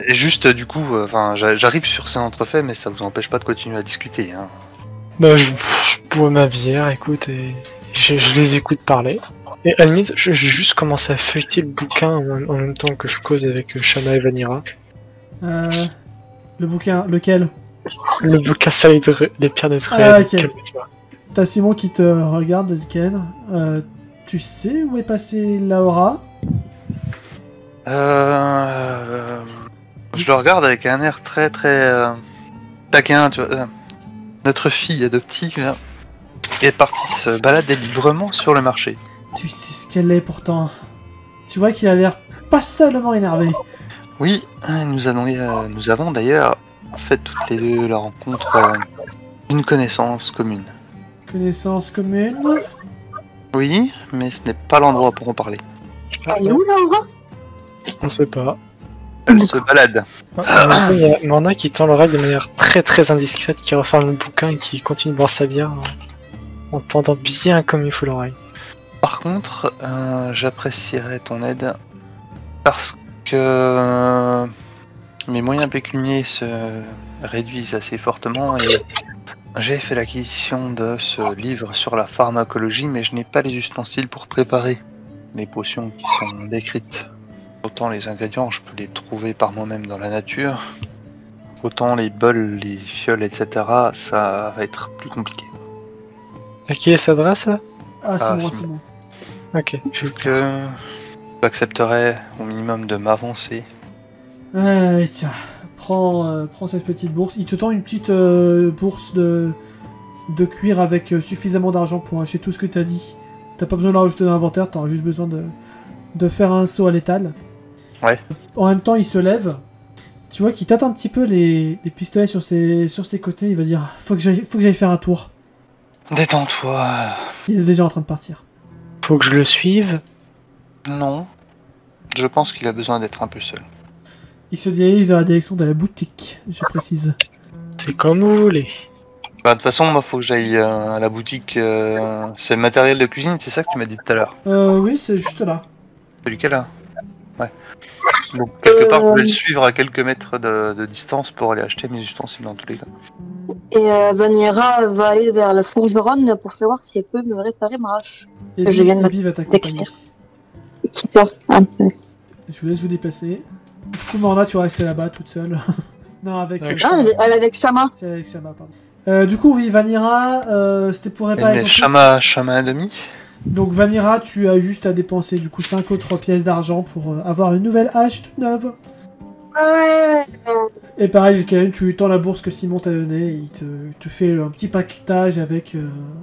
Et juste du coup, j'arrive sur ces entrefaits, mais ça vous empêche pas de continuer à discuter. Hein. Bah, je bois ma bière, écoute, et je les écoute parler. Et à la limite, je vais juste commencer à feuilleter le bouquin en même temps que je cause avec Shama et Vanira. Le bouquin, lequel? Le bouquin sur les pierres de Druid. Ah, ok. calme-toi. T'as Simon qui te regarde, lequel? Tu sais où est passée Laura? Je le regarde avec un air très taquin, tu vois. Notre fille adoptive est partie se balader librement sur le marché. Tu sais ce qu'elle est pourtant. Tu vois qu'il a l'air passablement énervé. Oui, nous avons d'ailleurs fait toutes les deux la rencontre d'une connaissance commune. Connaissance commune. Oui, mais ce n'est pas l'endroit pour en parler. Elle est où Laura? On sait pas. Elle se balade. En même temps, il y a Morna qui tend l'oreille de manière très indiscrète, qui referme le bouquin et qui continue de boire sa bière en tendant bien comme il faut l'oreille. Par contre, j'apprécierais ton aide parce que mes moyens pécuniaires se réduisent assez fortement et j'ai fait l'acquisition de ce livre sur la pharmacologie, mais je n'ai pas les ustensiles pour préparer les potions qui sont décrites. Autant les ingrédients, je peux les trouver par moi-même dans la nature, autant les bols, les fioles, etc., ça va être plus compliqué. À qui elle s'adresse là? Ah, c'est Ah, moi, c'est c'est moi. Ok. Est-ce que tu accepterais au minimum de m'avancer? Tiens, prends cette petite bourse. Il te tend une petite bourse de cuir avec suffisamment d'argent pour acheter tout ce que t'as dit. T'as pas besoin de le rajouter dans l'inventaire, t'auras juste besoin de faire un saut à l'étal. Ouais. En même temps, il se lève. Tu vois qu'il tâte un petit peu les pistolets sur ses côtés. Il va dire faut que j'aille faire un tour. Détends-toi. Il est déjà en train de partir. Faut que je le suive. Non. Je pense qu'il a besoin d'être un peu seul. Il se dirige dans la direction de la boutique, je précise. C'est comme vous voulez. Bah, de toute façon, moi, faut que j'aille à la boutique. C'est le matériel de cuisine, c'est ça que tu m'as dit tout à l'heure. Oui, c'est juste là. C'est lequel là? Ouais. Donc, quelque part, je vais le suivre à quelques mètres de distance pour aller acheter mes ustensiles dans tous les cas. Et Vanira va aller vers la forgeronne pour savoir si elle peut me réparer ma hache. Et Je viens de Abby va t'accompagner. Qui sort un peu. Je vous laisse vous déplacer. Du coup, Morna, tu vas rester là-bas toute seule. Non, avec... Avec Ah, elle est avec Shama. C'est avec Shama, pardon. Du coup, oui, Vanira, c'était pour réparer Mais ton truc. Shama à demi. Donc Vanira, tu as juste à dépenser du coup 5 autres pièces d'argent pour avoir une nouvelle hache toute neuve. Ouais. Et pareil, Karim, tu lui tends la bourse que Simon t'a donnée, et il te fait un petit paquetage avec...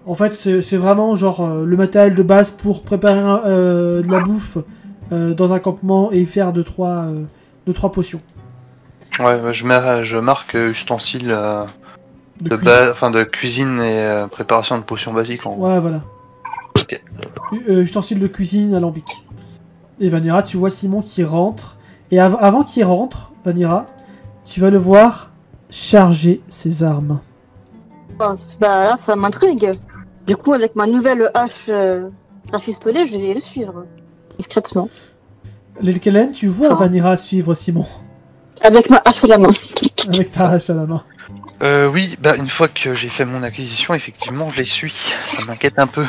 En fait, c'est vraiment genre le matériel de base pour préparer de la bouffe dans un campement et faire 2-3 potions. Ouais, je marque ustensiles De de cuisine. base, enfin de cuisine et préparation de potions basiques en gros. Ouais, voilà. Ok. Ustensiles de cuisine alambic. Et Vanira, tu vois Simon qui rentre. Et avant qu'il rentre, Vanira, tu vas le voir charger ses armes. Bah là, ça m'intrigue. Du coup, avec ma nouvelle hache rafistolée, je vais le suivre. Discrètement. L'Elkelen, tu vois Vanira suivre Simon. Avec ma hache à la main. Avec ta hache à la main. Oui, bah une fois que j'ai fait mon acquisition, effectivement, je les suis. Ça m'inquiète un peu.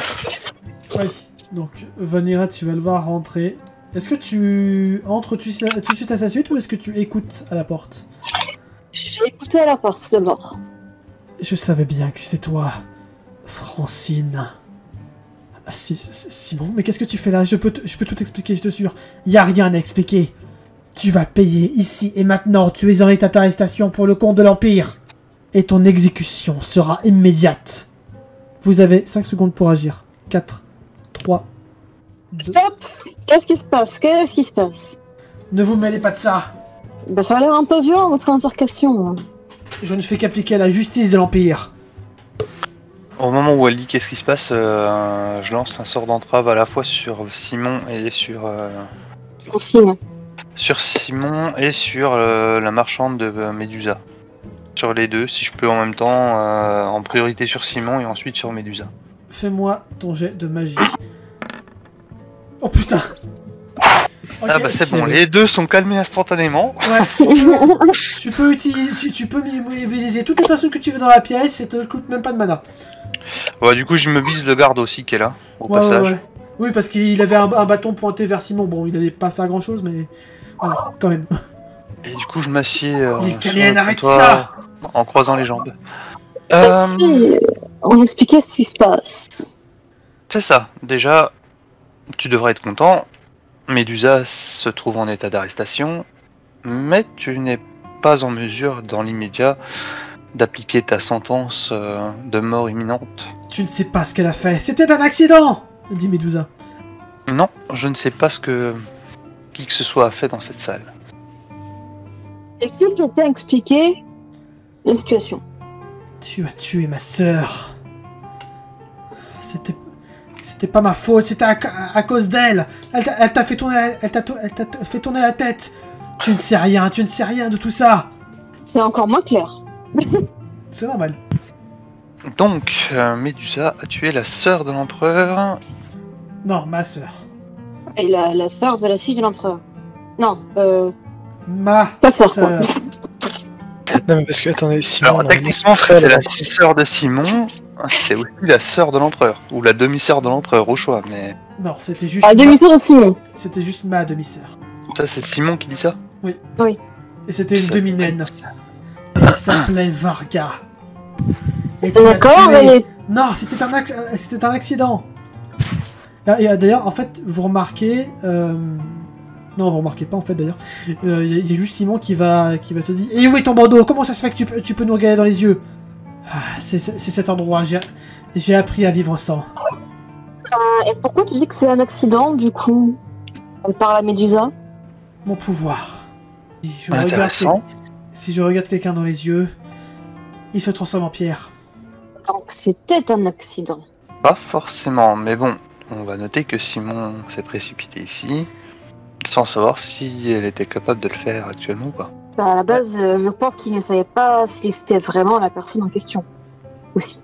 Oui. Donc, Vanira, tu vas le voir rentrer. Est-ce que tu entres tout de suite à sa suite ou est-ce que tu écoutes à la porte? J'ai écouté à la porte d'abord. Je savais bien que c'était toi, Francine. Ah, Simon, mais qu'est-ce que tu fais là? Je peux tout expliquer, je te jure. Y a rien à expliquer. Tu vas payer ici et maintenant. Tu es en état d'arrestation pour le compte de l'Empire. Et ton exécution sera immédiate. Vous avez 5 secondes pour agir. 4, 3, 2... Stop! Qu'est-ce qui se passe? Qu'est-ce qui se passe? Ne vous mêlez pas de ça. Bah, ça a l'air un peu violent, votre intercation. Je ne fais qu'appliquer la justice de l'Empire. Au moment où elle dit qu'est-ce qui se passe, je lance un sort d'entrave à la fois sur Simon et sur On signe. Simon et sur la marchande de Médusa. Sur les deux, si je peux en même temps, en priorité sur Simon et ensuite sur Médusa. Fais-moi ton jet de magie. Oh putain. Ah Ok, bah c'est tu- bon, les deux sont calmés instantanément. Ouais, tu peux utiliser, tu peux mobiliser toutes les personnes que tu veux dans la pièce et te coûte même pas de mana. Ouais, du coup je me vise le garde aussi qui est là, au Ouais, passage. ouais, ouais. Oui, parce qu'il avait un bâton pointé vers Simon. Bon, il allait pas faire grand chose, mais voilà, quand même. Et du coup je m'assieds L'Iscalienne, sur le arrête comptoir, ça. en croisant les jambes. Si on expliquait ce qui se passe. C'est ça, déjà, tu devrais être content. Médusa se trouve en état d'arrestation, mais tu n'es pas en mesure, dans l'immédiat, d'appliquer ta sentence de mort imminente. Tu ne sais pas ce qu'elle a fait. C'était un accident, dit Medusa. Non, je ne sais pas ce que qui que ce soit a fait dans cette salle. Et si quelqu'un expliquait la situation? Tu as tué ma sœur. C'était pas ma faute, c'était à cause d'elle. Elle t'a fait tourner, elle t'a fait tourner la tête. Tu ne sais rien de tout ça. C'est encore moins clair. C'est normal. Donc, Médusa a tué la sœur de l'empereur. Non, ma sœur. Et la sœur de la fille de l'empereur. Non, Ma ta sœur, quoi. sœur. Non, mais parce que, attendez, Simon, Alors, là, techniquement, frère, c'est la sœur de Simon, c'est aussi la sœur de l'empereur, ou la demi-sœur de l'empereur, au choix, mais... Non, c'était juste. À demi-tour de Simon. C'était juste ma demi-sœur. Ça, c'est Simon qui dit ça? Et c'était une Ça- demi-naine. Elle s'appelait Varga. Et tu l'as D'accord, tuée. mais Non, c'était un accident. Et d'ailleurs, en fait, vous remarquez, Non, vous remarquez pas en fait d'ailleurs. Il y a juste Simon qui va te dire. Et où est ton bandeau? Comment ça se fait que tu peux nous regarder dans les yeux? C'est cet endroit. J'ai appris à vivre sans. Et pourquoi tu dis que c'est un accident du coup? Elle parle à Médusa. Mon pouvoir. Intéressant. Si je regarde quelqu'un dans les yeux, il se transforme en pierre. Donc c'était un accident. Pas forcément, mais bon, on va noter que Simon s'est précipité ici, sans savoir si elle était capable de le faire actuellement ou pas. Bah, à la base, je pense qu'il ne savait pas si c'était vraiment la personne en question. Aussi.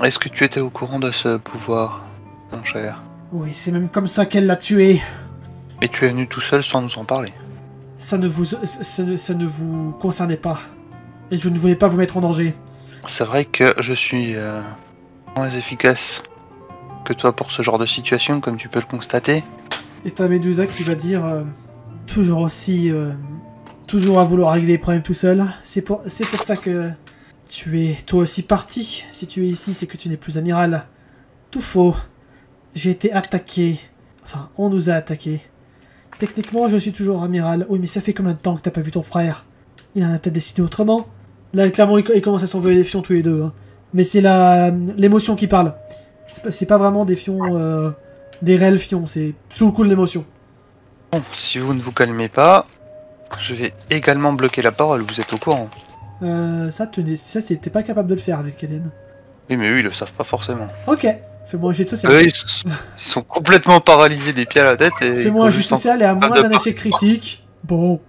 Est-ce que tu étais au courant de ce pouvoir, mon cher? Oui, c'est même comme ça qu'elle l'a tué. Et tu es venu tout seul sans nous en parler? Ça ne vous concernait pas. Et je ne voulais pas vous mettre en danger. C'est vrai que je suis moins efficace que toi pour ce genre de situation, comme tu peux le constater. Et t'as Médusa qui va dire toujours aussi toujours à vouloir régler les problèmes tout seul. C'est pour ça que tu es toi aussi parti. Si tu es ici, c'est que tu n'es plus amiral. Tout faux. J'ai été attaqué. Enfin, on nous a attaqués. Techniquement, je suis toujours amiral. Oui, mais ça fait combien de temps que t'as pas vu ton frère? Il en a peut-être décidé autrement. Là, clairement, ils commencent à s'envoyer des fions tous les deux. Hein. Mais c'est l'émotion qui parle. C'est pas vraiment des fions... des réels fions. C'est sous le coup de l'émotion. Bon, si vous ne vous calmez pas, je vais également bloquer la parole, vous êtes au courant. Ça, t'es pas capable de le faire avec Hélène. Oui, mais eux, ils le savent pas forcément. Ok. Fais-moi un jet de social. Eux, ils sont complètement paralysés des pieds à la tête. Et Fais-moi un jet social et à moins d'un de échec critique. Bon.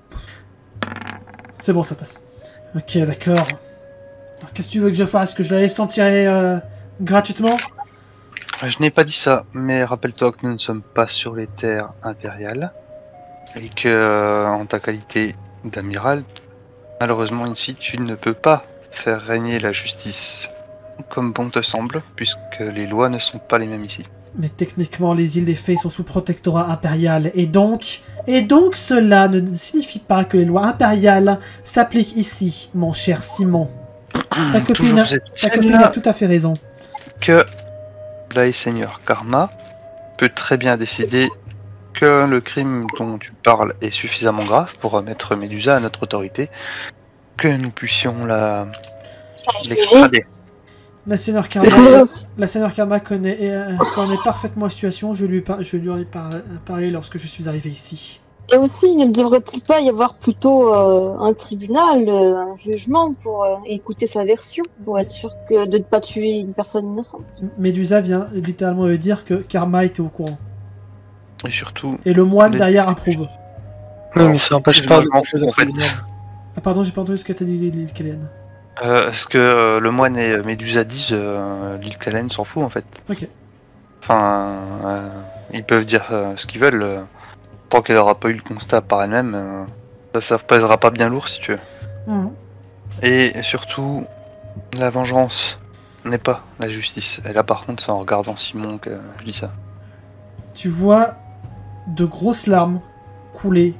C'est bon, ça passe. Ok, d'accord. Alors, qu'est-ce que tu veux que je fasse? Que je la laisse s'en tirer gratuitement? Je n'ai pas dit ça, mais rappelle-toi que nous ne sommes pas sur les terres impériales. Et que, en ta qualité d'amiral, malheureusement ici, tu ne peux pas faire régner la justice comme bon te semble, puisque les lois ne sont pas les mêmes ici. Mais techniquement, les îles des Fées sont sous protectorat impérial, et donc cela ne signifie pas que les lois impériales s'appliquent ici, mon cher Simon. Ta copine a tout à fait raison. Que la Seigneur Karma peut très bien décider que le crime dont tu parles est suffisamment grave pour remettre Médusa à notre autorité, que nous puissions l'extrader. La Seigneur Karma connaît parfaitement la situation, je lui en ai parlé lorsque je suis arrivé ici. Et aussi, ne devrait-il pas y avoir plutôt un tribunal, un jugement pour écouter sa version, pour être sûr de ne pas tuer une personne innocente? Médusa vient littéralement de dire que Karma était au courant. Et surtout... Et le moine derrière approuve. Non, mais ça n'empêche pas de faire un tribunal. Ah pardon, j'ai pas entendu ce que t'as dit, l'île Kellen. Ce que le moine et Médusa disent, l'île Kellen s'en fout en fait. Ok. Enfin, ils peuvent dire ce qu'ils veulent. Tant qu'elle n'aura pas eu le constat par elle-même, ça pèsera pas bien lourd si tu veux. Mmh. Et surtout, la vengeance n'est pas la justice. Et là par contre, c'est en regardant Simon que je dis ça. Tu vois de grosses larmes couler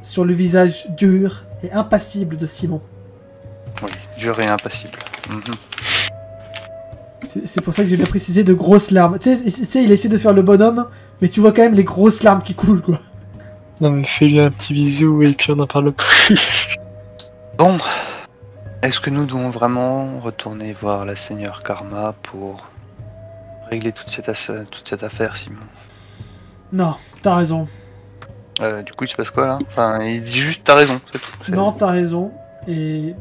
sur le visage dur et impassible de Simon. Oui, dur et impassible. C'est pour ça que j'ai bien précisé de grosses larmes. Tu sais, il essaie de faire le bonhomme, mais tu vois quand même les grosses larmes qui coulent, quoi. Non mais fais-lui un petit bisou et puis on n'en parle plus. Bon, est-ce que nous devons vraiment retourner voir la Seigneur Karma pour régler toute cette affaire, Simon? Non, t'as raison. Du coup, il se passe quoi là? Enfin, il dit juste t'as raison, c'est tout. Non, t'as raison. Et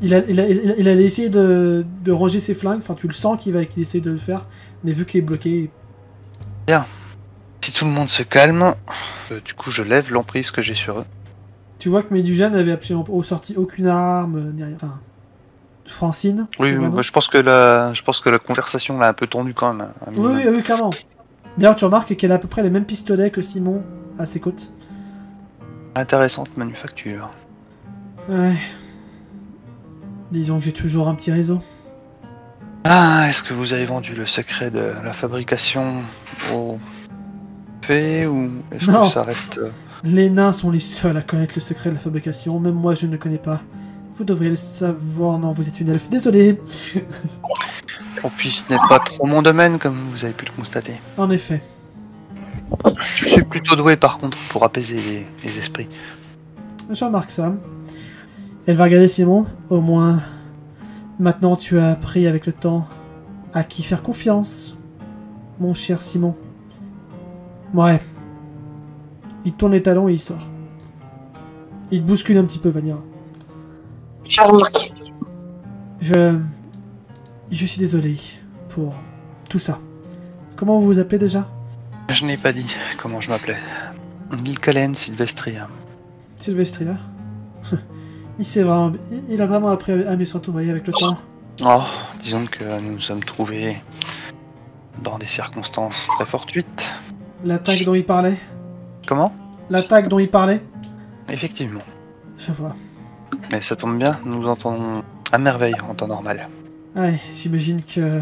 il allait essayer de ranger ses flingues. Enfin, tu le sens qu'il essaie de le faire, mais vu qu'il est bloqué. Bien. Si tout le monde se calme, du coup, je lève l'emprise que j'ai sur eux. Tu vois que Médusa n'avait absolument sorti aucune arme, ni rien. Enfin, Francine. Oui, je pense que la conversation l'a un peu tendue quand même. Oui, clairement. D'ailleurs, tu remarques qu'elle a à peu près les mêmes pistolets que Simon à ses côtes. Intéressante manufacture. Ouais. Disons que j'ai toujours un petit réseau. Ah, est-ce que vous avez vendu le secret de la fabrication aux fées ou est-ce que ça reste... Les nains sont les seuls à connaître le secret de la fabrication, même moi je ne le connais pas. Vous devriez le savoir, non, vous êtes une elfe, désolé. Oh, puis ce n'est pas trop mon domaine comme vous avez pu le constater. En effet. Je suis plutôt doué par contre pour apaiser les esprits. Je remarque ça. Elle va regarder Simon. Au moins, maintenant tu as appris avec le temps à qui faire confiance, mon cher Simon. Ouais. Il tourne les talons et il sort. Il te bouscule un petit peu, Vanilla. J'ai remarqué. Je suis désolé pour tout ça. Comment vous vous appelez déjà? Je n'ai pas dit comment je m'appelais. Gilkalen Sylvestria. Sylvestria. Il a vraiment appris à mieux s'entourer avec le temps. Oh, disons que nous nous sommes trouvés dans des circonstances très fortuites. L'attaque dont il parlait? Comment? L'attaque dont il parlait? Effectivement. Je vois. Mais ça tombe bien, nous entendons à merveille en temps normal. Ouais, j'imagine que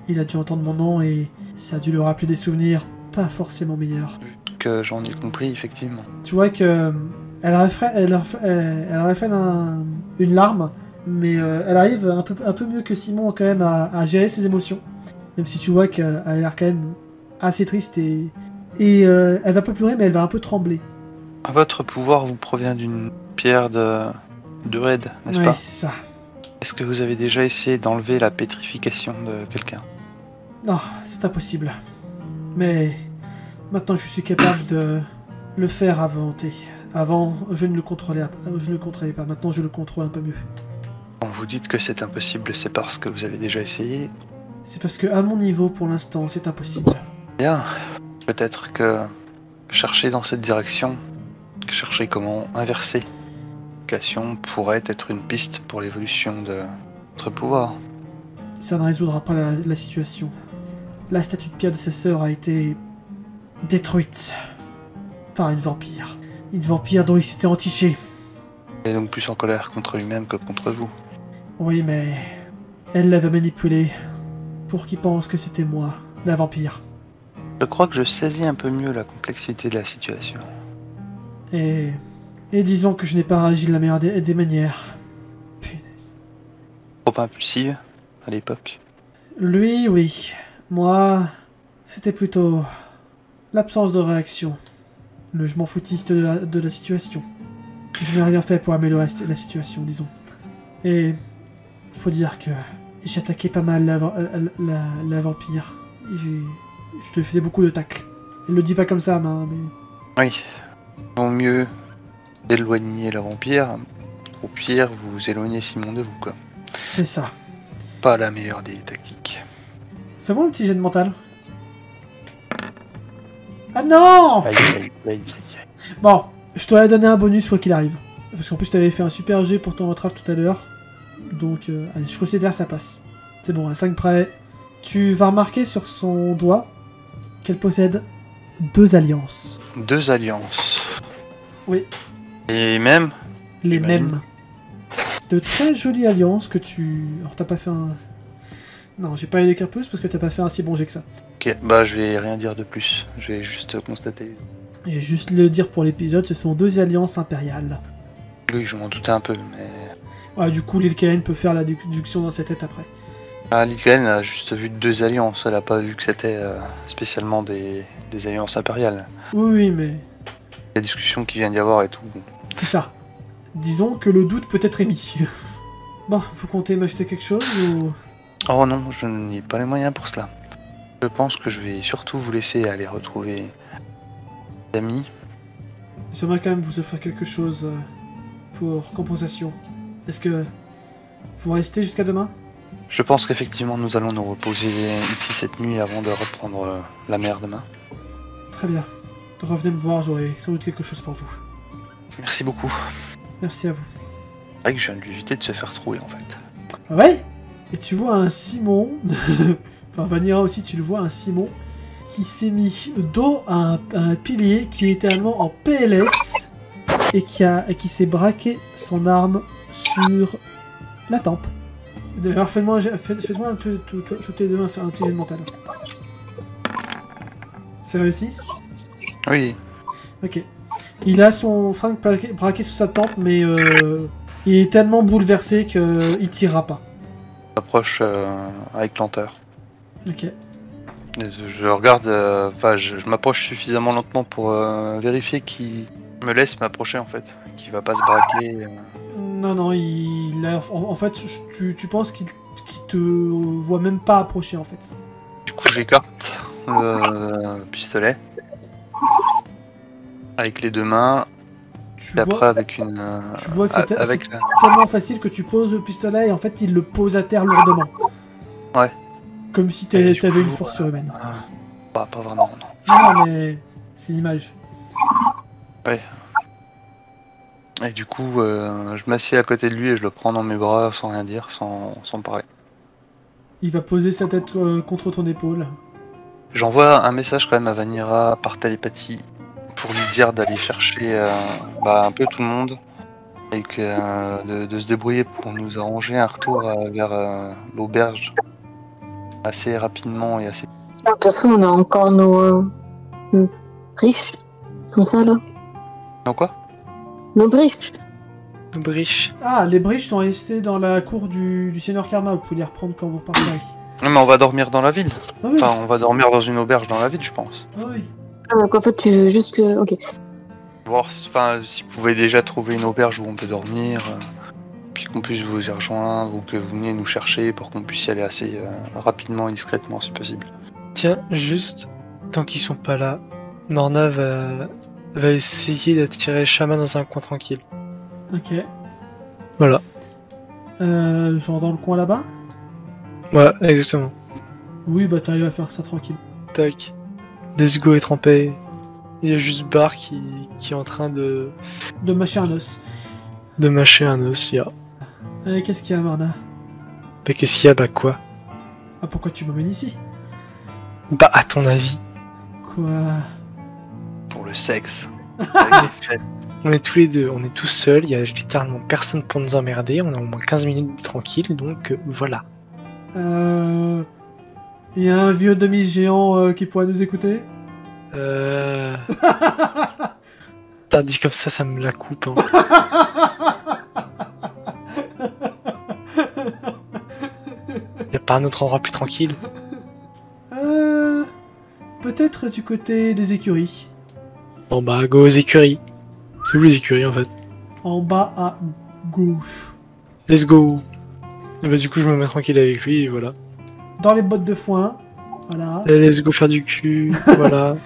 il a dû entendre mon nom et ça a dû lui rappeler des souvenirs pas forcément meilleurs. Que j'en ai compris, effectivement. Tu vois que elle aurait fait une larme, mais elle arrive un peu mieux que Simon quand même à gérer ses émotions. Même si tu vois qu'elle a l'air quand même assez triste et elle va pas pleurer mais elle va un peu trembler. Votre pouvoir vous provient d'une pierre de raid, n'est-ce Oui, pas? c'est ça. Est-ce que vous avez déjà essayé d'enlever la pétrification de quelqu'un? Non, c'est impossible. Mais maintenant je suis capable de le faire à volonté. Avant, je ne le contrôlais pas. Maintenant, je le contrôle un peu mieux. Quand vous dites que c'est impossible, c'est parce que vous avez déjà essayé? C'est parce que à mon niveau, pour l'instant, c'est impossible. Bien. Peut-être que chercher dans cette direction, chercher comment inverser l'éducation pourrait être une piste pour l'évolution de votre pouvoir. Ça ne résoudra pas la situation. La statue de pierre de sa sœur a été détruite par une vampire. Une vampire dont il s'était entiché. Il est donc plus en colère contre lui-même que contre vous. Oui, mais elle l'avait manipulé pour qu'il pense que c'était moi, la vampire. Je crois que je saisis un peu mieux la complexité de la situation. Et disons que je n'ai pas réagi de la meilleure des manières. Punaise. Trop impulsive à l'époque. Lui, oui. Moi, c'était plutôt l'absence de réaction. Le je m'en foutiste de la situation. Je n'ai rien fait pour améliorer la situation, disons. Et faut dire que j'ai attaqué pas mal la vampire. Je lui faisais beaucoup de tacles. Elle le dit pas comme ça, mais... Oui. Vaut mieux d'éloigner la vampire. Au pire, vous éloignez Simon de vous, quoi. C'est ça. Pas la meilleure des tactiques. Fais-moi un petit jet de mental. Ah non! Aïe, aïe, aïe, aïe. Bon, je t'aurais donné un bonus quoi qu'il arrive. Parce qu'en plus, t'avais fait un super jet pour ton retrave tout à l'heure. Donc, allez, je considère ça passe. C'est bon, à 5 près. Tu vas remarquer sur son doigt qu'elle possède 2 alliances. 2 alliances. Oui. Et même Les J'imagine. mêmes. De très jolies alliances que tu... Alors, t'as pas fait un... Non, j'ai pas allé l'écrire plus parce que t'as pas fait un si bon jet que ça. Ok, bah je vais rien dire de plus. Je vais juste constater. Je vais juste le dire pour l'épisode, ce sont 2 alliances impériales. Oui, je m'en doutais un peu, mais... Ouais, du coup, Lilkaen peut faire la déduction dans sa tête après. Ah, Lilkaen a juste vu 2 alliances, elle a pas vu que c'était spécialement des alliances impériales. Oui, mais... La discussion qu'il vient d'y avoir et tout. C'est ça. Disons que le doute peut être émis. Bon, vous comptez m'acheter quelque chose ou... Oh non, je n'ai pas les moyens pour cela. Je pense que je vais surtout vous laisser aller retrouver des amis. J'aimerais quand même vous offrir quelque chose pour compensation. Est-ce que vous restez jusqu'à demain? Je pense qu'effectivement nous allons nous reposer ici cette nuit avant de reprendre la mer demain. Très bien. Revenez me voir, j'aurai sans doute quelque chose pour vous. Merci beaucoup. Merci à vous. C'est vrai que je viens de lui éviter de se faire trouer en fait. Ah ouais? Et tu vois un Simon... enfin, Vanilla aussi, tu le vois, un Simon qui s'est mis dos à un pilier qui est tellement en PLS et qui s'est braqué son arme sur la tempe. D'ailleurs, faites-moi toutes les deux un petit jet de mental. C'est réussi? Oui, Ok. Il a son fringue braqué sous sa tempe, mais il est tellement bouleversé qu'il tirera pas. on approche avec lenteur. Ok. Je regarde, enfin, je m'approche suffisamment lentement pour vérifier qu'il me laisse m'approcher en fait, qu'il va pas se braquer. Non, en fait, tu penses qu'il te voit même pas approcher en fait. Du coup, j'écarte le pistolet avec les deux mains, Tu et après vois, avec une. tu vois que c'est avec. tellement facile que tu poses le pistolet et en fait il le pose à terre lourdement. Ouais. Comme si Et du t'avais une coup, force surhumaine. Bah, pas vraiment, non. Non, mais c'est l'image. Et du coup, je m'assieds à côté de lui et je le prends dans mes bras sans rien dire, sans parler. Il va poser sa tête contre ton épaule. J'envoie un message quand même à Vanira par télépathie pour lui dire d'aller chercher un peu tout le monde et que, de se débrouiller pour nous arranger un retour vers l'auberge assez rapidement et assez. De toute façon, on a encore nos briches, comme ça là. Non quoi? Nos briches. Briche. Ah, les briches sont restées dans la cour du Seigneur Karma. Vous pouvez les reprendre quand vous repartirez. Non mais on va dormir dans la ville. Ah oui, Enfin, on va dormir dans une auberge dans la ville, je pense. ah oui. Ah, donc en fait, tu veux juste que. Ok. Voir si vous pouvez déjà trouver une auberge où on peut dormir, puis qu'on puisse vous y rejoindre ou que vous veniez nous chercher pour qu'on puisse y aller assez rapidement et discrètement si possible. Tiens, juste, tant qu'ils sont pas là, Morna va essayer d'attirer Shaman dans un coin tranquille. Ok. Voilà. Genre dans le coin là-bas? Ouais, exactement. Oui, bah t'arrives à faire ça tranquille. Tac. Let's go être en paix. Il y a juste Bar qui est en train de De mâcher un os. mâcher un os. Qu'est-ce qu'il y a, Marna? Bah qu'est-ce qu'il y a? Bah quoi? Ah, pourquoi tu m'emmènes ici? Bah à ton avis. Quoi? Pour le sexe. Avec les fesses. On est tous les deux, on est tous seuls, il y a littéralement personne pour nous emmerder, on a au moins 15 minutes tranquille, donc voilà. Il y a un vieux demi-géant qui pourrait nous écouter? T'as dit comme ça me la coupe. Hein. Y a pas un autre endroit plus tranquille? Peut-être du côté des écuries. Bon bah go aux écuries. C'est où les écuries en fait? En bas à gauche. Let's go. Et bah du coup je me mets tranquille avec lui et voilà. Dans les bottes de foin. Voilà. Et let's go faire du cul, voilà.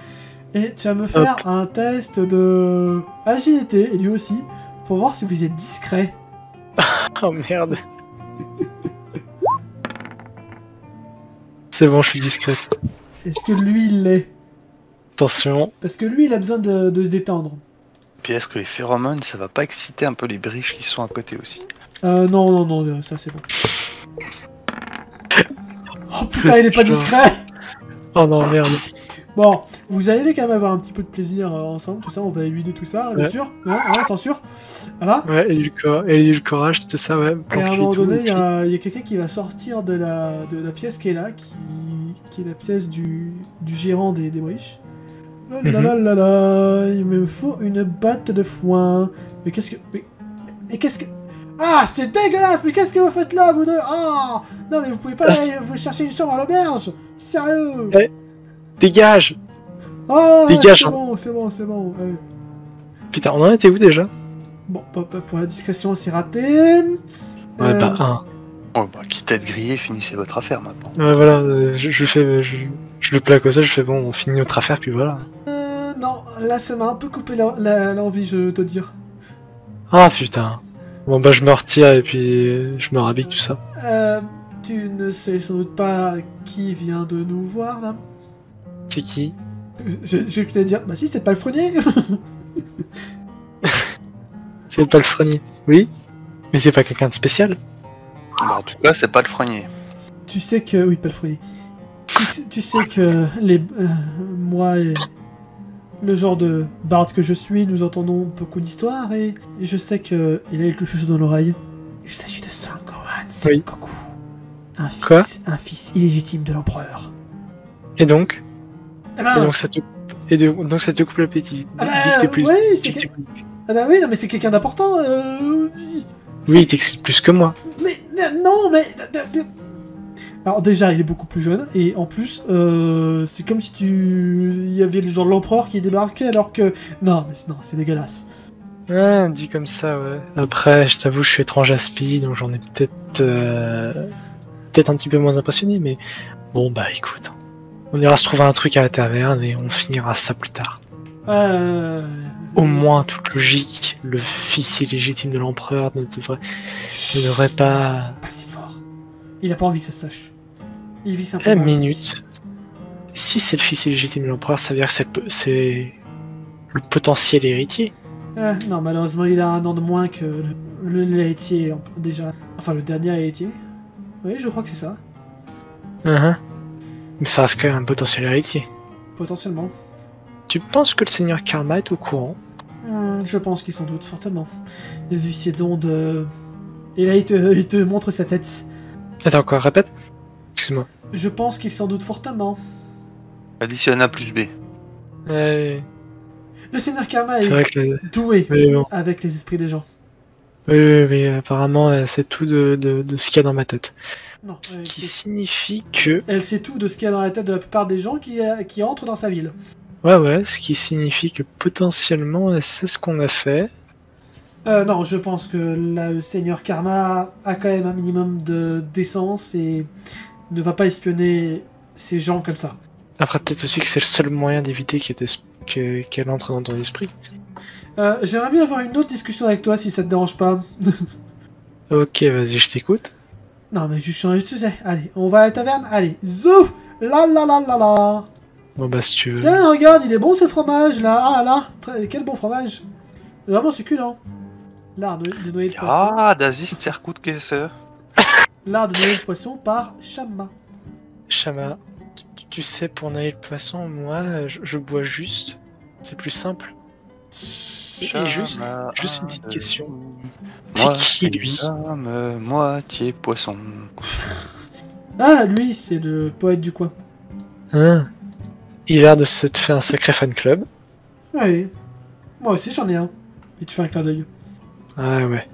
Et tu vas me faire un test de agilité, et lui aussi, pour voir si vous êtes discret. Oh merde. C'est bon, je suis discrète. Est-ce que lui, il l'est? Attention. Parce que lui, il a besoin de se détendre. Puis est-ce que les phéromones, ça va pas exciter un peu les briches qui sont à côté aussi? Non, ça c'est bon. Oh putain, il est pas discret! Oh non, merde. Bon, vous arrivez quand même à avoir un petit peu de plaisir ensemble, tout ça, on va éluder tout ça, bien Ouais. sûr, hein, censure. Voilà. Ouais, et le courage, tout ça, ouais. Et à un planqué moment tout, donné, et il puis- y a quelqu'un qui va sortir de la pièce qui est là, qui est la pièce du gérant des briches. Là, il me faut une batte de foin. Mais qu'est-ce que... Mais qu'est-ce que... Ah, c'est dégueulasse! Mais qu'est-ce que vous faites là, vous deux? Ah! Non, mais vous pouvez pas aller vous chercher une chambre à l'auberge! Sérieux! Ouais. Dégage! Ah, Dégage, c'est bon. Allez. Putain, on en était où déjà? Bon, pour la discrétion, c'est raté. Ouais, bah, un. Oh bah, quitte à être grillé, finissez votre affaire maintenant. Ouais, voilà, je le plaque au sol, je fais bon, on finit notre affaire, puis voilà. Non, là, ça m'a un peu coupé l'envie, je veux te dire. Ah putain. Bon, bah, je me retire et puis je me rhabille, tout ça. Tu ne sais sans doute pas qui vient de nous voir, là? C'est qui? Je vais te dire, bah si, c'est pas le Frenier. C'est pas le Frenier. Oui? Mais c'est pas quelqu'un de spécial? Bah, en tout cas, c'est pas le Frenier. Tu sais que... Oui, pas le Frenier. Tu sais que moi et le genre de barde que je suis, nous entendons beaucoup d'histoires et je sais que il a quelque chose dans l'oreille. Il s'agit de Sangohan Sengoku. Quoi? Un fils illégitime de l'empereur. Et donc? Eh ben, Et donc ça te coupe l'appétit. Ah bah, Dis que t'es plus. oui, dis c'est que t'es que- plus- ah bah oui, non mais c'est quelqu'un d'important. Oui, il t'excite plus que moi. Mais non, mais Alors déjà, il est beaucoup plus jeune, et en plus, c'est comme si il y avait genre l'empereur qui débarquait alors que... Non, mais non, c'est dégueulasse. Ouais, dit comme ça, ouais. Après, je t'avoue, je suis étrange à Spi, donc j'en ai peut-être un petit peu moins impressionné, mais bon, bah écoute, on ira se trouver un truc à la taverne et on finira ça plus tard. Au moins, toute logique, le fils illégitime de l'empereur ne devrait pas... Pas si fort. Il a pas envie que ça se sache. Il vit simplement... La minute. Si c'est le fils illégitime de l'empereur, ça veut dire que c'est le potentiel héritier. Non, malheureusement, il a un an de moins que l'héritier, déjà. Enfin, le dernier héritier. Oui, je crois que c'est ça. Mais ça reste quand même un potentiel héritier. Potentiellement. Tu penses que le seigneur Karma est au courant? Je pense qu'il s'en doute fortement. Vu ses dons de... Et là, il te montre sa tête. Attends, quoi, répète? Excuse-moi. Je pense qu'il s'en doute fortement. Additionne A plus B. Le seigneur Karma C'est est vrai que... doué Mais bon. avec les esprits des gens. Oui, apparemment, c'est tout de ce qu'il y a dans ma tête. Non, Ce qui signifie que... elle sait tout de ce qu'il y a dans la tête de la plupart des gens qui entrent dans sa ville. Ouais, ce qui signifie que potentiellement, elle sait ce qu'on a fait. Non, je pense que le seigneur Karma a quand même un minimum de décence et ne va pas espionner ces gens comme ça. Après, peut-être aussi que c'est le seul moyen d'éviter qu'elle entre dans ton esprit. J'aimerais bien avoir une autre discussion avec toi si ça te dérange pas. Ok, vas-y, je t'écoute. Non, mais je change de sujet. Allez, on va à la taverne. Allez, zouf! La la la la la! Bon bah si tu veux. Tiens, regarde, il est bon ce fromage là. Ah là, quel bon fromage. Vraiment succulent. L'art de noyer le poisson. Ah, das ist sehr gut Käse. L'art de noyer le poisson par Shamma. Shama, tu sais, pour noyer le poisson, moi, je bois juste. C'est plus simple. Et juste une petite question. C'est qui lui? Moitié poisson. Ah, lui, c'est le poète du coin. Hein? Il a l'air de se te faire un sacré fan club. Oui. Moi aussi, j'en ai un. Il te fait un clin d'œil. Ah ouais.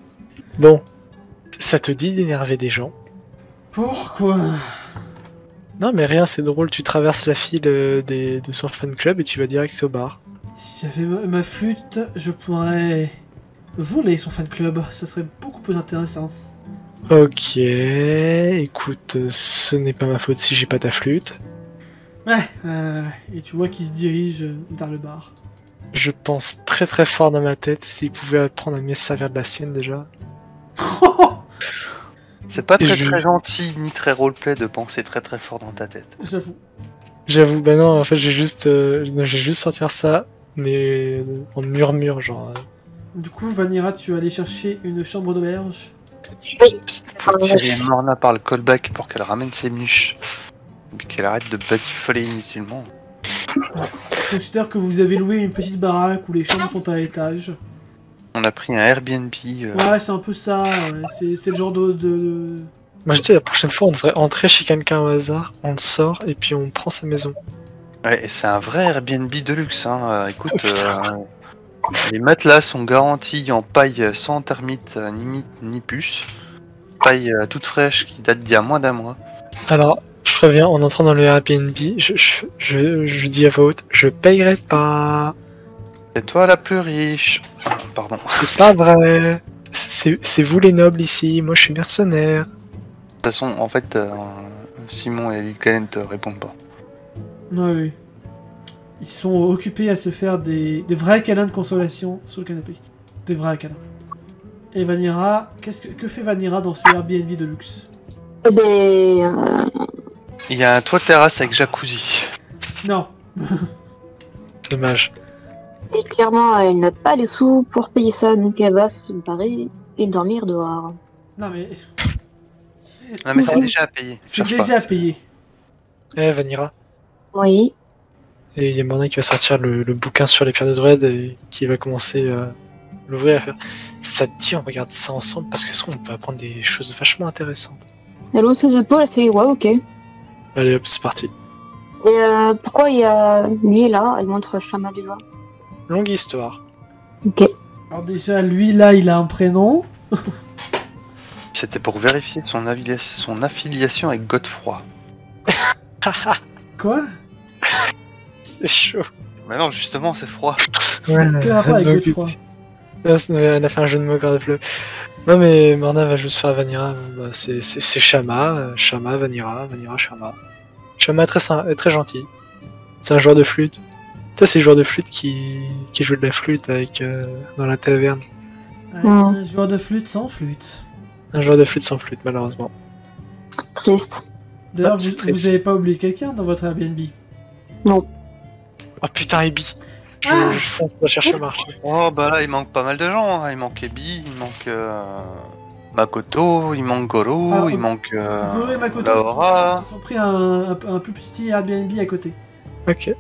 Bon. Ça te dit d'énerver des gens? Pourquoi? Non mais rien, c'est drôle, tu traverses la file de son fan club et tu vas direct au bar. Si j'avais ma flûte, je pourrais voler son fan club. Ça serait beaucoup plus intéressant. Ok, écoute, ce n'est pas ma faute si j'ai pas ta flûte. Ouais, et tu vois qu'il se dirige vers le bar. Je pense très très fort dans ma tête s'il pouvait apprendre à mieux se servir de la sienne déjà. C'est pas Et très je- très gentil ni très roleplay de penser très très fort dans ta tête. J'avoue. J'avoue, bah non, en fait j'ai juste sortir ça, mais en murmure, genre. Du coup, Vanira, tu vas aller chercher une chambre d'auberge. Oui. Faut tirer Morna par le callback pour qu'elle ramène ses muches. Et qu'elle arrête de batifoler inutilement. Je considère que vous avez loué une petite baraque où les chambres sont à l'étage. On a pris un Airbnb. Ouais, c'est un peu ça. Ouais. C'est le genre de... Moi je dis la prochaine fois on devrait entrer chez quelqu'un au hasard, on le sort et puis on prend sa maison. Ouais, et c'est un vrai Airbnb de luxe. Hein. Écoute, Oh, putain. les matelas sont garantis en paille sans termites, ni mythes, ni puces. Paille toute fraîche qui date d'il y a moins d'un mois. Alors, je préviens, en entrant dans le Airbnb, je dis à voix haute, je payerai pas. C'est toi la plus riche. Ah, pardon. C'est pas vrai. C'est vous les nobles ici, moi je suis mercenaire. De toute façon, en fait, Simon et Lilkalen te répondent pas. Ouais, oui. Ils sont occupés à se faire des vrais câlins de consolation sur le canapé. Des vrais câlins. Et Vanira, que fait Vanira dans ce Airbnb de luxe? Eh ben, Il y a un toit terrasse avec jacuzzi. Non. Dommage. et clairement, elle n'a pas les sous pour payer ça, donc elle va se barrer et dormir dehors. Non mais... Non mais c'est déjà payé. C'est Cherche déjà pas. payé. Eh, Vanira. Oui. Et il y a Morna qui va sortir le bouquin sur les pierres de Dred et qui va commencer à l'ouvrir et à faire. Ça te dit, on regarde ça ensemble parce que de toute façon, on peut apprendre des choses vachement intéressantes. Elle hausse les épaules, elle fait ouais, ok. Et Allez hop, c'est parti. pourquoi il y a lui là? Elle montre Shama du doigt. Longue histoire. Ok. Alors déjà, lui là, il a un prénom. c'était pour vérifier son affiliation avec Godefroy. Quoi? C'est chaud. Mais non, justement, c'est froid. Quel rapport avec Donc, Godefroy? elle a fait un jeu de mots grave bleu. Non mais Morna va juste faire Vanira. Bah, c'est Shama, Shama, Vanira, Vanira, Shama. Shama très gentil. C'est un joueur de flûte. Ça c'est le joueur de flûte qui joue de la flûte avec dans la taverne. Un joueur de flûte sans flûte. Un joueur de flûte sans flûte malheureusement. Triste. D'ailleurs, c'est vous triste. avez pas oublié quelqu'un dans votre Airbnb? Non. Oh putain Ebi. Je fonce pas chercher le marché. Oh bah là, il manque pas mal de gens. Hein. Il manque Ebi, il manque Makoto, il manque Goro, Alors, il manque Goro et Makoto Laura. se sont pris un plus petit Airbnb à côté. Ok.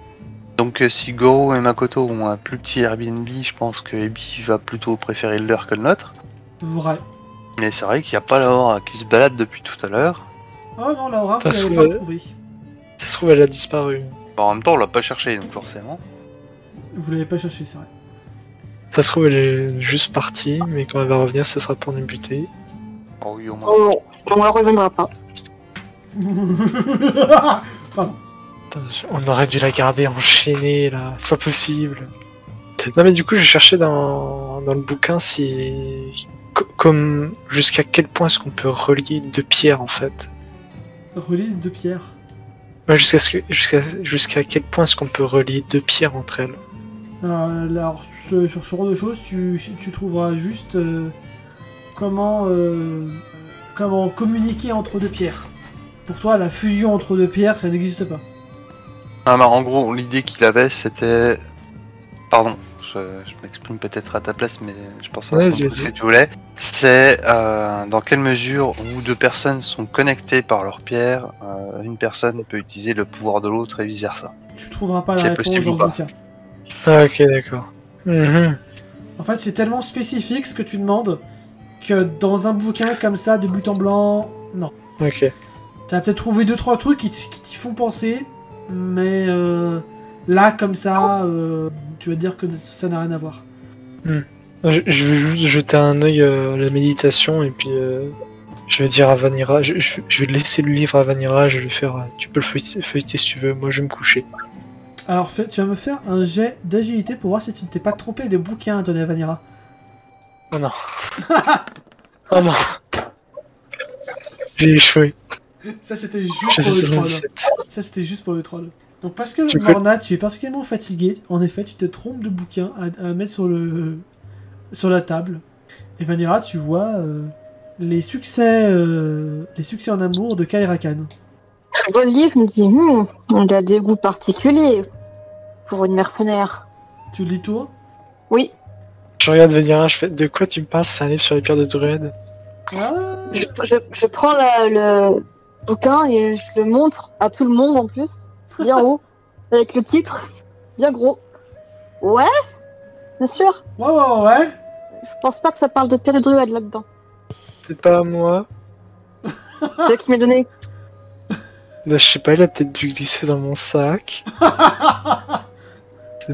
Donc si Goro et Makoto ont un plus petit Airbnb, je pense que Ebi va plutôt préférer le leur que le nôtre. Vrai. Mais c'est vrai qu'il n'y a pas Laura qui se balade depuis tout à l'heure. Oh non, Laura, vous Ça l'avez se pas trouve, trouvé. Ça se trouve elle a disparu. Bon, en même temps, on l'a pas cherché, donc forcément. Vous l'avez pas cherché, c'est vrai. Ça se trouve elle est juste partie, mais quand elle va revenir ce sera pour nous buter. Oh oui, au moins. Oh, on ne reviendra pas. Pardon. Putain, on aurait dû la garder enchaînée là, c'est pas possible. Non mais du coup je cherchais dans le bouquin si... comme jusqu'à quel point est-ce qu'on peut relier deux pierres en fait. Relier de pierre. Ouais, jusqu'à quel point est-ce qu'on peut relier deux pierres entre elles. Alors, sur ce genre de choses, tu trouveras juste comment communiquer entre deux pierres. Pour toi, la fusion entre deux pierres, ça n'existe pas. Ah bah, en gros, l'idée qu'il avait, c'était... Pardon, je m'exprime peut-être à ta place, mais je pense à Vas-y, ce que vas-y. tu voulais. C'est dans quelle mesure où deux personnes sont connectées par leur pierre, une personne peut utiliser le pouvoir de l'autre et vice-versa. Tu trouveras pas la C'est réponse possible dans ou le pas bouquin. Ah ok d'accord. Mhm. En fait, c'est tellement spécifique ce que tu demandes que dans un bouquin comme ça, de but en blanc, non. Ok. T'as peut-être trouvé 2-3 trucs qui t'y font penser, mais là, comme ça, tu vas te dire que ça n'a rien à voir. Je vais juste jeter un œil à la méditation et puis je vais dire à Vanira, je vais laisser le livre à Vanira, je vais lui faire tu peux le feuilleter si tu veux, moi je vais me coucher. Alors, tu vas me faire un jet d'agilité pour voir si tu ne t'es pas trompé de bouquin à donner à Vanira. Oh non. Oh non. J'ai échoué. Ça, c'était juste Je pour fais le troll. 67. Ça, c'était juste pour le troll. Donc, parce que Tu peux- Morna, tu es particulièrement fatigué, en effet, tu te trompes de bouquin à mettre sur la table. Et Vanira, tu vois les succès en amour de Kaira Khan. Je vois le livre, je me dis, il a des goûts particuliers pour une mercenaire. Tu le lis toi? Oui, Je regarde Vanira, je fais de quoi tu me parles, c'est un livre sur les pierres de druides. Ah, je prends le bouquin et je le montre à tout le monde en plus, bien haut, avec le titre, bien gros. Ouais, bien sûr. ouais. Je pense pas que ça parle de pierre de druide là-dedans. C'est pas à moi. C'est toi qui m'as donné. Bah, je sais pas, il a peut-être dû glisser dans mon sac.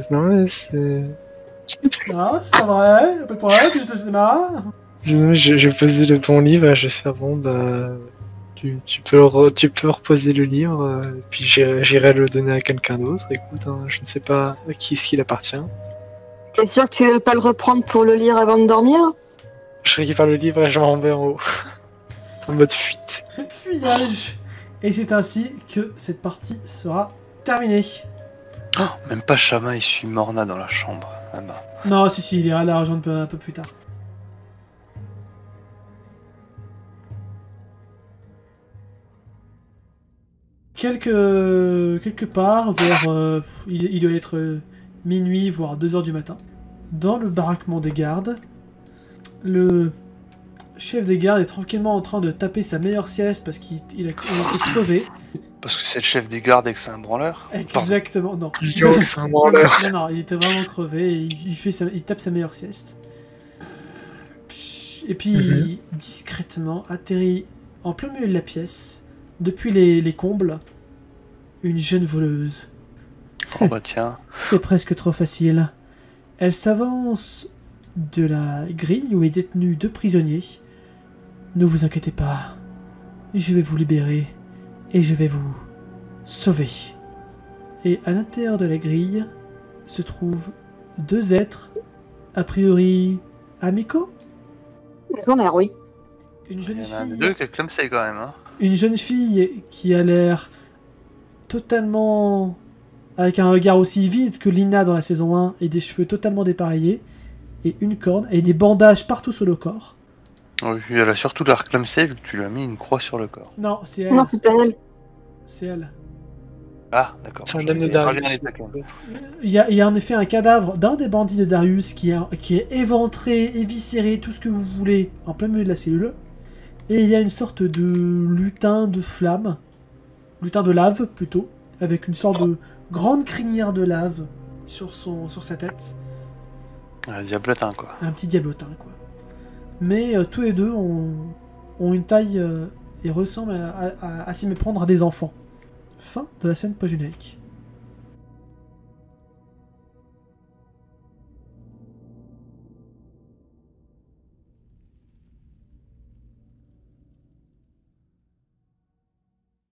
Non mais c'est... Ah, c'est pas vrai, pas de problème, que je te cinéma. Je posais le bon livre, je vais faire bon bah... Tu peux reposer le livre, puis j'irai le donner à quelqu'un d'autre. Écoute, hein, je ne sais pas à qui est-ce qu'il appartient. T'es sûr que tu veux pas le reprendre pour le lire avant de dormir? Je récupère le livre et je m'en vais en haut. En mode fuite. Fuyage. Et c'est ainsi que cette partie sera terminée. Oh, même pas Shama, il suit Morna dans la chambre. Ah bah. Non, si, il ira la rejoindre un peu plus tard. Quelque part, vers... il doit être minuit, voire 2h du matin. Dans le baraquement des gardes, le chef des gardes est tranquillement en train de taper sa meilleure sieste parce qu'il a été crevé. Parce que c'est le chef des gardes et que c'est un branleur. Exactement, non. Yo, c'est un branleur. Non, il était vraiment crevé et il tape sa meilleure sieste. Et puis, discrètement, atterrit en plein milieu de la pièce, depuis les combles, une jeune voleuse. Oh bah tiens. C'est presque trop facile. Elle s'avance de la grille où est détenu 2 prisonniers, Ne vous inquiétez pas. Je vais vous libérer et je vais vous sauver. Et à l'intérieur de la grille se trouvent deux êtres, a priori amicaux. Ils ont l'air, oui. Une jeune Il y en a un des fille, deux qui est comme ça quand même. Hein. une jeune fille qui a l'air totalement avec un regard aussi vide que Lina dans la saison 1 et des cheveux totalement dépareillés et une corne et des bandages partout sur le corps. Oui, elle a surtout l'air comme ça vu que tu lui as mis une croix sur le corps. Non, c'est elle. Non, c'est pas elle. C'est elle. Ah, d'accord. C'est un Je dame de vais regarder Darius. les taquins. Il y a en effet un cadavre d'un des bandits de Darius qui est éventré, éviscéré, tout ce que vous voulez, en plein milieu de la cellule. Et il y a une sorte de lutin de flamme, lutin de lave plutôt, avec une sorte de grande crinière de lave sur sa tête. Un diablotin, quoi. Un petit diablotin, quoi. Mais tous les deux ont une taille et ressemblent à s'y méprendre à des enfants. Fin de la scène post-générique.